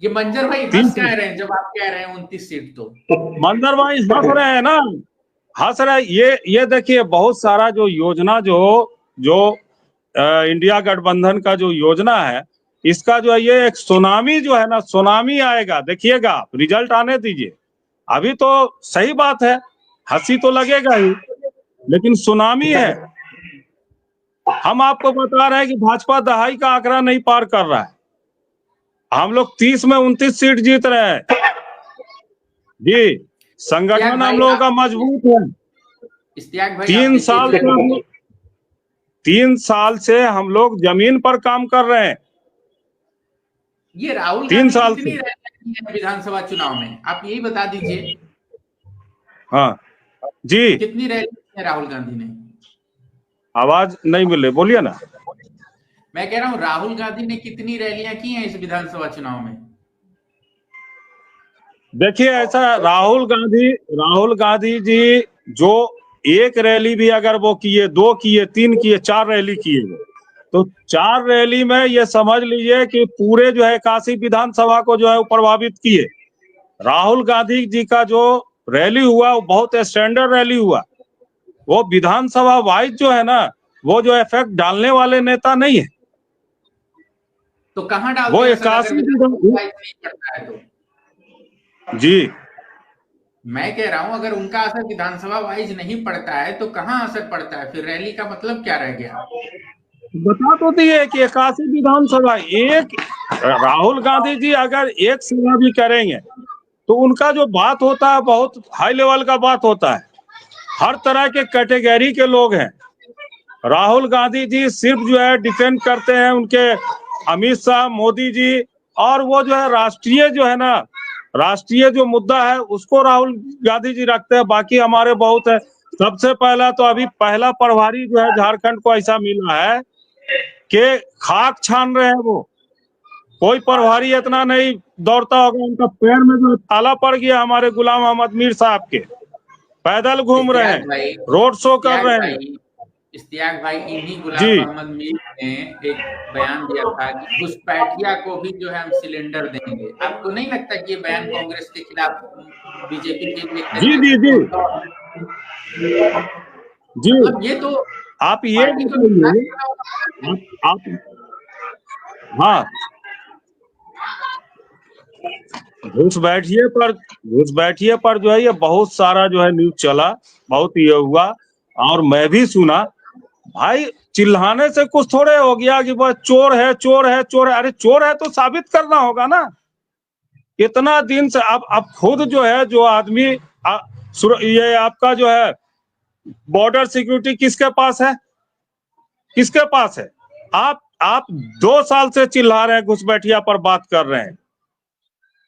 S2: ये मंजर भाई हंस कह रहे हैं जब आप कह रहे हैं 29 सीट, तो
S1: मंजर भाई हंस रहे हैं ना, हंस रहे। ये देखिए बहुत सारा जो योजना जो इंडिया गठबंधन का जो योजना है, इसका जो है ये एक सुनामी जो है ना, सुनामी आएगा, देखिएगा आप, रिजल्ट आने दीजिए। अभी तो सही बात है, हंसी तो लगेगा ही, लेकिन सुनामी है। हम आपको बता रहे हैं कि भाजपा दहाई का आंकड़ा नहीं पार कर रहा है, हम लोग 30 में 29 सीट जीत रहे हैं जी। संगठन हम लोगों का मजबूत है। 3 साल से हम लोग जमीन पर काम कर रहे हैं।
S2: ये राहुल 3 साल से विधानसभा चुनाव में आप यही बता दीजिए।
S1: हाँ जी,
S2: कितनी रैली है राहुल गांधी ने?
S1: आवाज नहीं मिल रही, बोलिए ना।
S2: मैं कह रहा हूँ राहुल गांधी ने कितनी रैलियां की हैं इस विधानसभा चुनाव में?
S1: देखिए ऐसा, राहुल गांधी जी जो एक रैली भी अगर वो किए, 2 किए, 3 किए, 4 रैली किए, तो 4 रैली में ये समझ लीजिए कि पूरे जो है 81 विधानसभा को जो है प्रभावित किए। राहुल गांधी जी का जो रैली हुआ वो बहुत स्टैंडर्ड रैली हुआ, वो विधानसभा वाइज जो है ना वो जो इफेक्ट डालने वाले नेता नहीं है।
S2: तो कहाँ डालते
S1: वो
S2: हैं सर, अगर
S1: 81
S2: विधानसभा नहीं पड़ता है तो?
S1: जी
S2: मैं कह रहा हूं अगर उनका असर विधानसभा वाइज नहीं पड़ता है तो कहाँ असर पड़ता है, फिर रैली का मतलब क्या रह गया?
S1: बता तो दिए कि 81 विधानसभा, एक राहुल गांधी जी अगर एक सभा भी करेंगे तो उनका जो बात होता है बहुत हाई लेवल का बात होता है, हर तरह के कैटेगरी के लोग हैं। राहुल गांधी जी सिर्फ जो है डिफेंड करते हैं उनके अमित शाह, मोदी जी, और वो जो है राष्ट्रीय जो है ना, राष्ट्रीय जो मुद्दा है उसको राहुल गांधी जी रखते हैं। बाकी हमारे बहुत है। सबसे पहला तो अभी पहला प्रभारी जो है झारखंड को ऐसा मिला है कि खाक छान रहे हैं वो। कोई प्रभारी इतना नहीं दौड़ता होगा, उनका पैर में जो ताला पड़ गया हमारे गुलाम मोहम्मद मीर साहब के, पैदल घूम रहे हैं, रोड शो कर रहे हैं।
S2: इश्तियाक भाई, इन्हीं गुलाम
S1: जी
S2: मोहम्मद मीर ने एक बयान दिया था कि घुसपैठिया को भी जो है हम सिलेंडर देंगे। आपको नहीं लगता कि ये बयान कांग्रेस के खिलाफ बीजेपी के लिए
S1: जी
S2: तरीके
S1: जी
S2: से
S1: जी जी
S2: मतलब ये तो
S1: आप ये
S2: पार्टी को
S1: बताइए, आप हाँ, घुस बैठिए पर जो है ये बहुत सारा जो है न्यूज चला, बहुत ये हुआ और मैं भी सुना। भाई चिल्लाने से कुछ थोड़े हो गया कि बस चोर है चोर है चोर है। अरे चोर है तो साबित करना होगा ना। इतना दिन से अब खुद जो है जो आदमी ये आपका जो है बॉर्डर सिक्योरिटी किसके पास है, किसके पास है? आप 2 साल से चिल्ला रहे हैं, घुसपैठिया पर बात कर रहे हैं।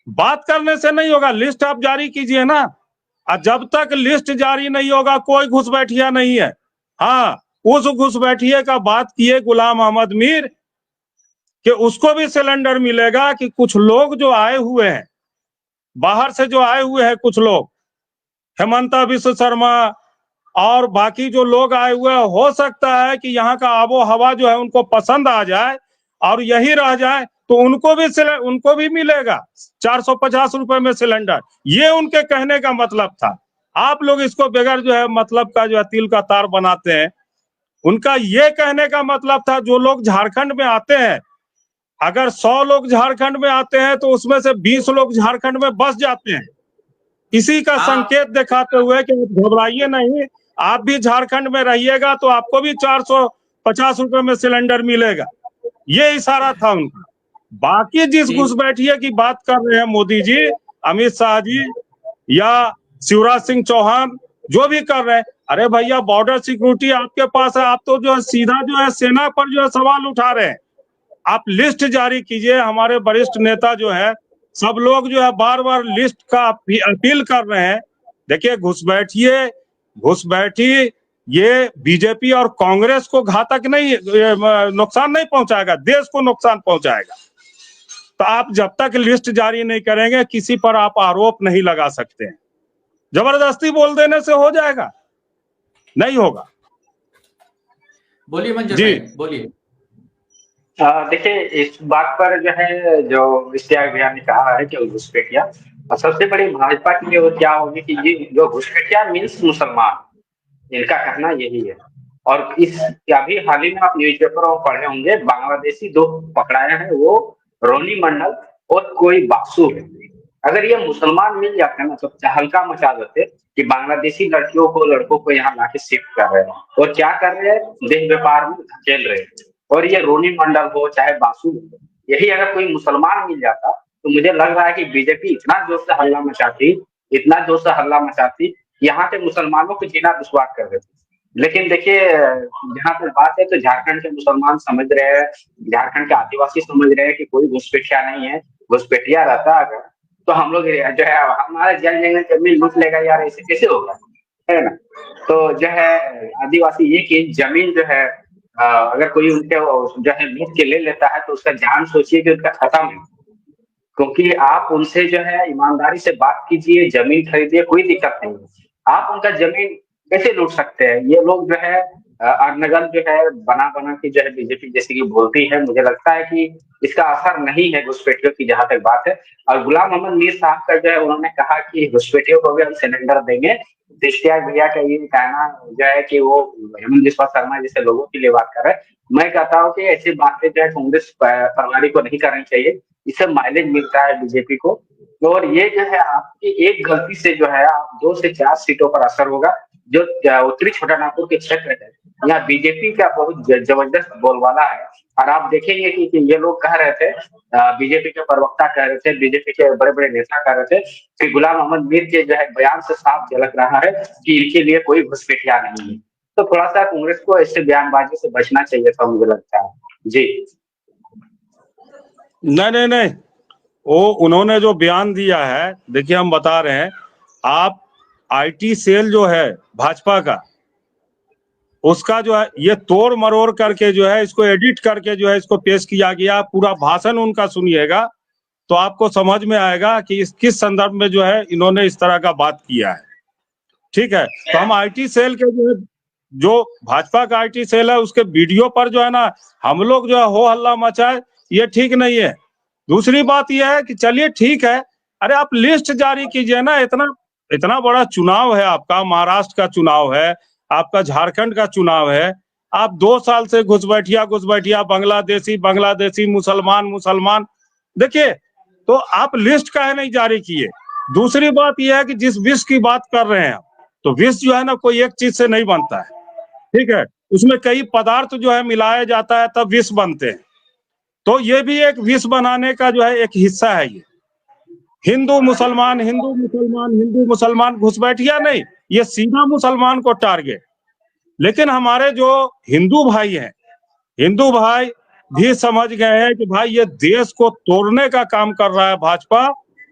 S1: बात करने से नहीं होगा, लिस्ट आप जारी कीजिए ना। और जब तक लिस्ट जारी नहीं होगा कोई घुसपैठिया नहीं है। हाँ, उस घुसपैठिए का बात किए गुलाम मोहम्मद मीर कि उसको भी सिलेंडर मिलेगा कि कुछ लोग जो आए हुए हैं बाहर से, जो आए हुए हैं कुछ लोग, हेमंता विश्व शर्मा और बाकी जो लोग आए हुए हैं, हो सकता है कि यहाँ का आबो हवा जो है उनको पसंद आ जाए और यही रह जाए तो उनको भी मिलेगा 450 रुपए में सिलेंडर। ये उनके कहने का मतलब था। आप लोग इसको बगैर जो है मतलब का जो है तिल का तार बनाते हैं। उनका ये कहने का मतलब था जो लोग झारखंड में आते हैं, अगर 100 लोग झारखंड में आते हैं तो उसमें से 20 लोग झारखंड में बस जाते हैं। इसी का संकेत दिखाते हुए कि घबराइए नहीं, आप भी झारखंड में रहिएगा तो आपको भी 450 रुपए में सिलेंडर मिलेगा। ये इशारा था उनका। बाकी जिस घुसपैठिए की बात कर रहे हैं मोदी जी, अमित शाह जी या शिवराज सिंह चौहान जो भी कर रहे हैं, अरे भैया बॉर्डर सिक्योरिटी आपके पास है, आप तो जो है सीधा जो है सेना पर जो है सवाल उठा रहे हैं। आप लिस्ट जारी कीजिए। हमारे वरिष्ठ नेता जो है सब लोग जो है बार बार लिस्ट का अपील कर रहे हैं। देखिए घुसपैठी ये बीजेपी और कांग्रेस को घातक नहीं, नुकसान नहीं पहुंचाएगा, देश को नुकसान पहुंचाएगा। तो आप जब तक लिस्ट जारी नहीं करेंगे किसी पर आप आरोप नहीं लगा सकते हैं। जबरदस्ती बोल देने से हो जाएगा? नहीं होगा।
S2: बोलिए मंजर भाई, बोलिए।
S3: देखिए इस बात पर जो है जो इश्तियाक भैया ने कहा है कि घुसपैठिया, और सबसे बड़ी भाजपा की वो क्या होगी कि ये जो घुसपैठिया मीन्स मुसलमान, इनका कहना यही है। और इस अभी हाल ही में आप न्यूज़पेपर में पढ़े होंगे, बांग्लादेशी 2 पकड़ाया है, वो रोनी मंडल और कोई बासु है। अगर ये मुसलमान मिल जाते ना तो हल्का मचा देते कि बांग्लादेशी लड़कियों को लड़कों को यहाँ लाके शिफ्ट कर रहे हैं और क्या कर रहे हैं, देह व्यापार में धकेल रहे हैं। और ये रोनी मंडल हो चाहे बासु, यही अगर कोई मुसलमान मिल जाता तो मुझे लग रहा है कि बीजेपी इतना जोर से हल्ला मचाती, इतना जोर से हल्ला मचाती, यहाँ के मुसलमानों को जीना दुश्वार कर देती। लेकिन देखिए जहाँ पर बात है तो झारखंड के मुसलमान समझ रहे हैं, झारखंड के आदिवासी समझ रहे हैं कि कोई घुसपैठिया नहीं है। घुसपैठिया रहता अगर तो हम लोग जो है हमारे जल जमीन लूट लेगा यार, ऐसे कैसे होगा, है ना। तो जो है आदिवासी ये कि जमीन जो है अगर कोई उनके जो है लूट के ले लेता है तो उसका जान सोचिए कि उनका खत्म है। क्योंकि आप उनसे जो है ईमानदारी से बात कीजिए, जमीन खरीदिए, कोई दिक्कत नहीं है। आप उनका जमीन कैसे लूट सकते हैं? ये लोग जो है अनगन जो है बना बना के जो है बीजेपी जैसे कि बोलती है, मुझे लगता है कि इसका असर नहीं है घुसपैठियों की, जहां तक बात है। और गुलाम मोहम्मद मीर साहब का जो है उन्होंने कहा कि घुसपैठियों को भी हम सिलेंडर देंगे। तो इश्तियाक भैया का ये कहना जो है कि वो हेमंत बिस्वा शर्मा जैसे लोगों के लिए बात कर रहे हैं। मैं कहता हूँ कि ऐसी बातें जो है कांग्रेस प्रणाली को नहीं करनी चाहिए, इससे माइलेज मिलता है बीजेपी को। और ये जो है आपकी एक गलती से जो है आप 2 से 4 सीटों पर असर होगा। जो उत्तरी छोटानागपुर के क्षेत्र है, यहाँ बीजेपी का बहुत जबरदस्त बोलबाला है। और आप देखेंगे कि ये लोग कह रहे थे, बीजेपी के प्रवक्ता कह रहे थे, बीजेपी के बड़े बड़े नेता कह रहे थे कि गुलाम मोहम्मद मीर के जो है बयान से साफ झलक रहा है कि इनके लिए कोई घुसपैठिया नहीं है। तो थोड़ा सा कांग्रेस को ऐसे बयानबाजी से बचना चाहिए था, मुझे लगता है। जी
S1: नहीं नहीं नहीं, वो उन्होंने जो बयान दिया है, देखिए हम बता रहे हैं, आप आईटी सेल जो है भाजपा का, उसका जो है ये तोड़ मरोड़ करके जो है इसको एडिट करके जो है इसको पेश किया गया। पूरा भाषण उनका सुनिएगा तो आपको समझ में आएगा कि इस किस संदर्भ में जो है इन्होंने इस तरह का बात किया है। ठीक है, तो हम आईटी सेल के जो भाजपा का आईटी सेल है उसके वीडियो पर जो है ना हम लोग जो है हो हल्ला मचाए, ये ठीक नहीं है। दूसरी बात यह है कि चलिए ठीक है, अरे आप लिस्ट जारी कीजिए ना। इतना इतना बड़ा चुनाव है आपका, महाराष्ट्र का चुनाव है, आपका झारखंड का चुनाव है। आप 2 साल से घुसपैठिया बांग्लादेशी बांग्लादेशी मुसलमान मुसलमान, देखिए, तो आप लिस्ट काहे नहीं जारी किए। दूसरी बात यह है कि जिस विष की बात कर रहे हैं तो विष जो है ना कोई एक चीज से नहीं बनता है, ठीक है, उसमें कई पदार्थ जो है मिलाया जाता है तब विष बनते हैं। तो ये भी एक विष बनाने का जो है एक हिस्सा है। ये हिंदू मुसलमान हिंदू मुसलमान हिंदू मुसलमान घुसपैठिया नहीं, ये सीधा मुसलमान को टारगेट। लेकिन हमारे जो हिंदू भाई हैं, हिंदू भाई भी समझ गए हैं कि भाई ये देश को तोड़ने का काम कर रहा है भाजपा,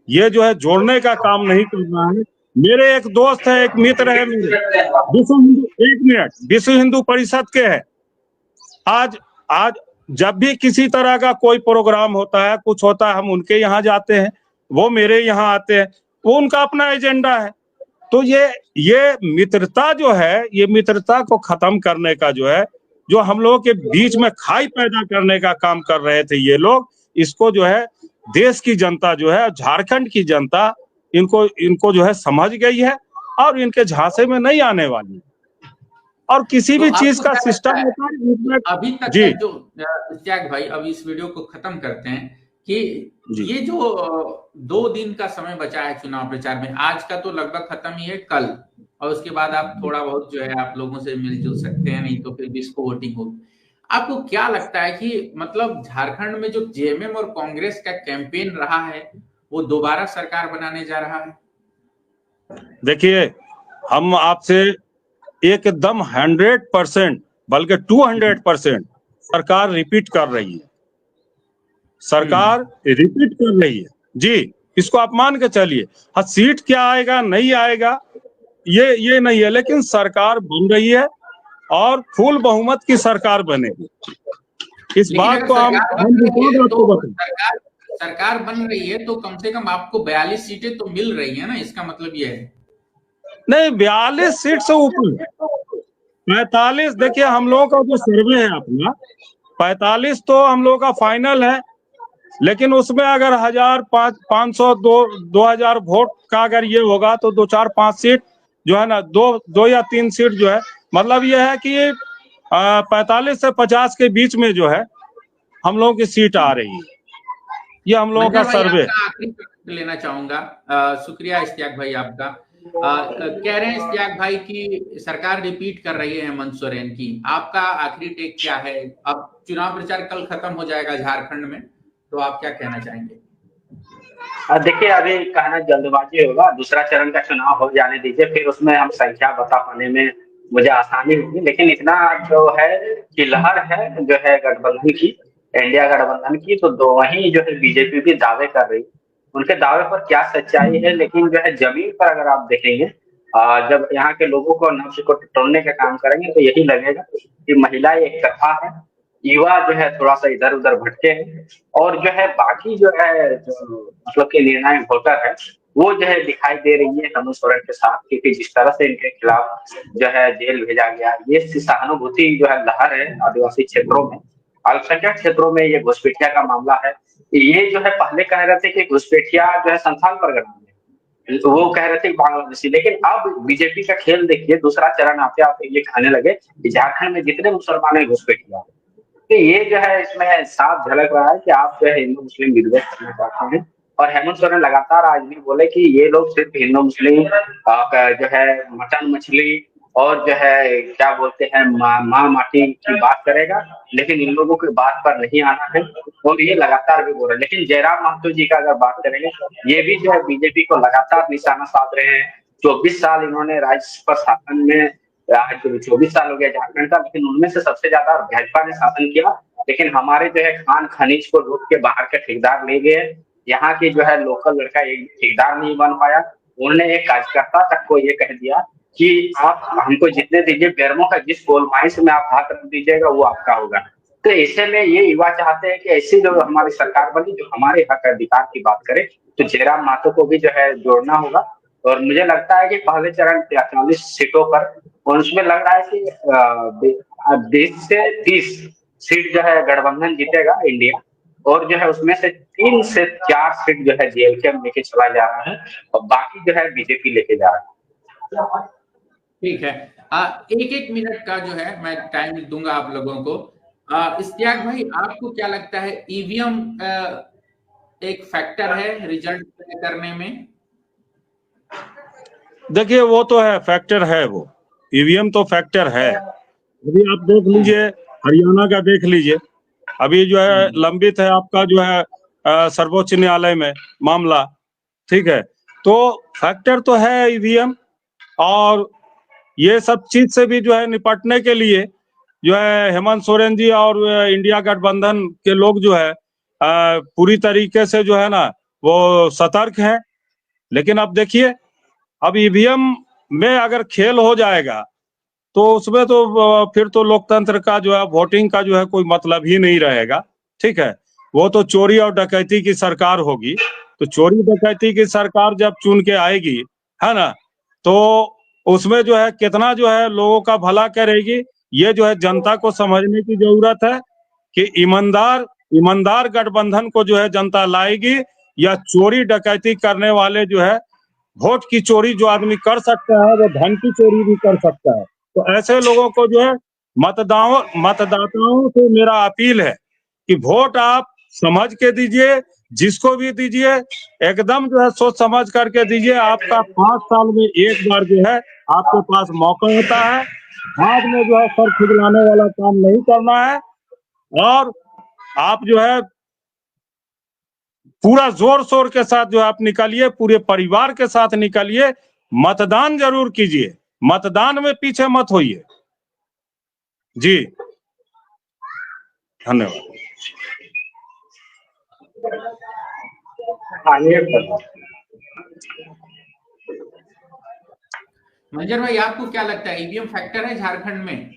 S1: ये जो है जोड़ने का काम नहीं कर रहा है। मेरे एक दोस्त है, एक मित्र है मेरे, विश्व हिंदू परिषद के है। आज आज जब भी किसी तरह का कोई प्रोग्राम होता है, कुछ होता है, हम उनके यहाँ जाते हैं, वो मेरे यहाँ आते हैं, वो उनका अपना एजेंडा है। तो ये मित्रता जो है, ये मित्रता को खत्म करने का जो है, जो हम लोगों के बीच में खाई पैदा करने का काम कर रहे थे ये लोग, इसको जो है देश की जनता जो है, झारखंड की जनता इनको जो है समझ गई है और इनके झांसे में नहीं आने वाली। और किसी भी चीज का सिस्टम होता है
S2: अभी तक जी जो इश्तियाक भाई, अब इस वीडियो को खत्म करते हैं कि ये जो 2 दिन का समय बचा है चुनाव प्रचार में, आज का तो लगभग खत्म ही है, कल और उसके बाद आप थोड़ा बहुत जो है आप लोगों से मिलजुल सकते हैं, नहीं तो फिर डिस्को वोटिंग होगी। आपको क्या लगता है कि मतलब झारखंड में जो जेएमएम और कांग्रेस का कैंपेन रहा है वो दोबारा सरकार बनाने जा रहा है?
S1: देखिए, हम आपसे एकदम 100% बल्कि 200% सरकार रिपीट कर रही है, सरकार रिपीट कर रही है जी। इसको आप मान के चलिए। हाँ, सीट क्या आएगा नहीं आएगा ये नहीं है, लेकिन सरकार बन रही है और फुल बहुमत की सरकार बनेगी। इस बात को
S2: सरकार बन रही है तो कम से कम आपको 42 सीटें तो मिल रही है ना, इसका मतलब ये है।
S1: नहीं, 42 सीट से ऊपर 45। देखिए, हम लोगों का जो सर्वे है अपना, 45 तो हम लोगों का फाइनल है, लेकिन उसमें अगर 1500 2000 वोट का अगर ये होगा तो 2 4 5 सीट जो है ना, 2 या 3 सीट जो है, मतलब ये है कि 45 से 50 के बीच में जो है हम लोगों की सीट आ रही है। ये हम लोगों का सर्वे
S2: लेना चाहूंगा। शुक्रिया इश्तियाक भाई आपका। कह रहे हैं इश्तियाक भाई की सरकार रिपीट कर रही है हेमंत सोरेन की, आपका आखिरी टेक क्या है? अब चुनाव प्रचार कल खत्म हो जाएगा झारखंड में, तो आप क्या कहना चाहेंगे?
S3: देखिए, अभी कहना जल्दबाजी होगा, दूसरा चरण का चुनाव हो जाने दीजिए, फिर उसमें हम संख्या बता पाने में मुझे आसानी होगी। लेकिन इतना जो है कि लहर है जो है गठबंधन की, इंडिया गठबंधन की, तो वहीं जो है बीजेपी भी दावे कर रही। उनके दावे पर क्या सच्चाई है, लेकिन जो है जमीन पर अगर आप देखेंगे, जब यहाँ के लोगों को नब्ज को तोड़ने का काम करेंगे तो यही लगेगा कि महिला एक कथा है, युवा जो है थोड़ा सा इधर उधर भटके हैं, और जो है बाकी जो है जो मतलब के निर्णायक वोटर है वो जो है दिखाई दे रही है हेमंत सोरेन के साथ, क्योंकि जिस तरह से इनके खिलाफ जो है जेल भेजा गया, ये सहानुभूति जो है लहर है आदिवासी क्षेत्रों में, अल्पसंख्यक क्षेत्रों में ये घुसपैठिया का मामला है। ये जो है पहले कह रहे थे कि घुसपैठिया जो है संथाल परगना में, तो वो कह रहे थे बांग्लादेशी, लेकिन अब बीजेपी का खेल देखिए, दूसरा चरण आते आते ये कहने लगे कि झारखंड में जितने मुसलमान है घुसपैठिया। तो ये जो है इसमें साफ झलक रहा है कि आप जो है हिंदू मुस्लिम विद्वेष करना चाहते हैं। और हेमंत सोरेन लगातार आज भी बोले कि ये लोग सिर्फ हिंदू मुस्लिम जो है मटन मछली और जो है क्या बोलते हैं माँ माटी की बात करेगा, लेकिन इन लोगों की बात पर नहीं आना है, और ये लगातार भी बोल रहे हैं। लेकिन जयराम महतो जी का अगर बात करेंगे, ये भी जो है बीजेपी को लगातार निशाना साध रहे हैं। 24 साल इन्होंने राज्य पर शासन में, आज 24 साल हो गया झारखंड का, लेकिन उनमें से सबसे ज्यादा भाजपा ने शासन किया। लेकिन हमारे जो है खान खनिज को लूट के बाहर के ठेकेदार ले गए, यहाँ की जो है लोकल लड़का एक ठेकेदार नहीं बन पाया। उन्होंने एक कार्यकर्ता तक को ये कह दिया कि आप हमको जितने दीजिए, बेरमो का जिस गोलमाइश में आप हाथ रख दीजिएगा वो आपका होगा। तो ऐसे में ये युवा चाहते हैं कि ऐसी जो हमारी सरकार बनी जो हमारे हक अधिकार की बात करे, तो जयराम महतो को भी जो है जोड़ना होगा। और मुझे लगता है कि पहले चरण 43 सीटों पर, और उसमें लग रहा है कि 20 से 30 सीट जो है गठबंधन जीतेगा इंडिया, और जो है उसमें से 3 से 4 सीट जो है जेएलके लेके चला जा रहा है, और बाकी जो है बीजेपी लेके जा रहा है।
S2: ठीक है, एक एक मिनट का जो है मैं टाइम दूंगा आप लोगों को। इश्तियाक भाई, आपको क्या लगता है ईवीएम एक फैक्टर है रिजल्ट तय करने में?
S1: देखिए वो तो है, फैक्टर है, वो ईवीएम तो फैक्टर है। अभी आप देख लीजिए, हरियाणा का देख लीजिए, अभी जो है लंबित है आपका जो है सर्वोच्च न्यायालय में मामला, ठीक है। तो फैक्टर तो है ईवीएम, और ये सब चीज से भी जो है निपटने के लिए जो है हेमंत सोरेन जी और इंडिया गठबंधन के लोग जो है पूरी तरीके से जो है ना वो सतर्क हैं। लेकिन अब देखिए, अब ईवीएम में अगर खेल हो जाएगा तो उसमें तो फिर तो लोकतंत्र का जो है, वोटिंग का जो है कोई मतलब ही नहीं रहेगा, ठीक है। वो तो चोरी और डकैती की सरकार होगी। तो चोरी डकैती की सरकार जब चुन के आएगी, है ना, तो उसमें जो है कितना जो है लोगों का भला करेगी, ये जो है जनता को समझने की जरूरत है कि ईमानदार गठबंधन को जो है जनता लाएगी, या चोरी डकैती करने वाले जो है, वोट की चोरी जो आदमी कर सकता है वो धन की चोरी भी कर सकता है। तो ऐसे लोगों को जो है मतदाताओं से मेरा अपील है कि वोट आप समझ के दीजिए, जिसको भी दीजिए एकदम जो है सोच समझ करके दीजिए। आपका 5 साल में एक बार जो है आपके पास मौका होता है, बाद में जो है सर खुजलाने वाला काम नहीं करना है। और आप जो है पूरा जोर शोर के साथ जो है आप निकलिए, पूरे परिवार के साथ निकलिए, मतदान जरूर कीजिए, मतदान में पीछे मत होइए। जी धन्यवाद।
S2: मंजर भाई, आपको क्या लगता है ईवीएम फैक्टर है झारखंड में?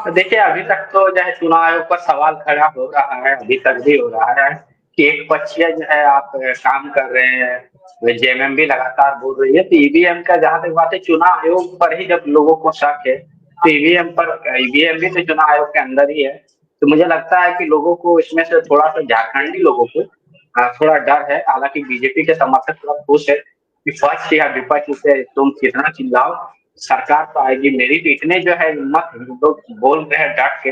S3: देखिए, अभी तक तो जो है चुनाव आयोग पर सवाल खड़ा हो रहा है, अभी तक भी हो रहा है कि एक पक्षीय जो है आप काम कर रहे हैं, जेएमएम भी लगातार बोल रही है। तो ईवीएम का जहां तक बात है, चुनाव आयोग पर ही जब लोगों को शक है, तो ईवीएम भी तो चुनाव आयोग के अंदर ही है। तो मुझे लगता है कि लोगों को इसमें से थोड़ा सा, झारखंडी लोगों को थोड़ा डर है। हालांकि बीजेपी के समर्थक थोड़ा खुश है कि पक्ष या विपक्ष से तुम कितना चिल्लाओ, सरकार तो आएगी मेरी। तो इतने जो है हिम्मत लोग बोल रहे हैं डट के,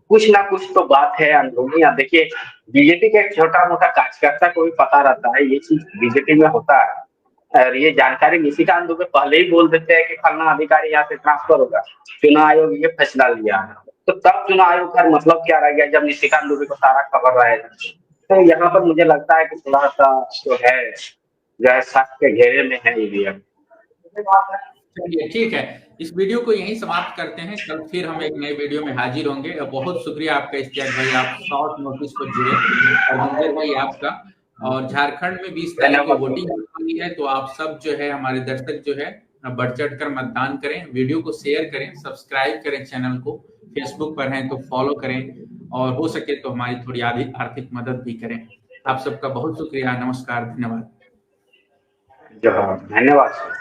S3: कुछ ना कुछ तो बात है अंदरूनी। देखिए, बीजेपी का एक छोटा मोटा कार्यकर्ता को भी पता रहता है ये चीज बीजेपी में होता है, और ये जानकारी निशिकांत दुबे पहले ही बोल देते हैं कि फलना अधिकारी यहाँ से ट्रांसफर होगा, चुनाव आयोग ये फैसला लिया है। तो तब चुनाव आयोग का मतलब क्या रह गया जब निशिकांत दुबे को सारा खबर रहेगा। तो यहाँ पर मुझे लगता है कि थोड़ा सा जो है शक के घेरे में है ईवीएम।
S2: चलिए ठीक है, इस वीडियो को यहीं समाप्त करते हैं। कल फिर हम एक नए वीडियो में हाजिर होंगे। बहुत शुक्रिया आपका इश्तियाक भाई, आप शॉर्ट नोटिस पर जुड़े, और मंजर भाई आपका। और झारखंड में 20 तारीख को वोटिंग होनी है, तो आप सब जो है हमारे दर्शक जो है बढ़ चढ़ कर मतदान करें, वीडियो को शेयर करें, सब्सक्राइब करें चैनल को, फेसबुक पर हैं तो फॉलो करें, और हो सके तो हमारी थोड़ी आर्थिक मदद भी करें। आप सबका बहुत शुक्रिया, नमस्कार, धन्यवाद।
S3: जो धन्यवाद सर।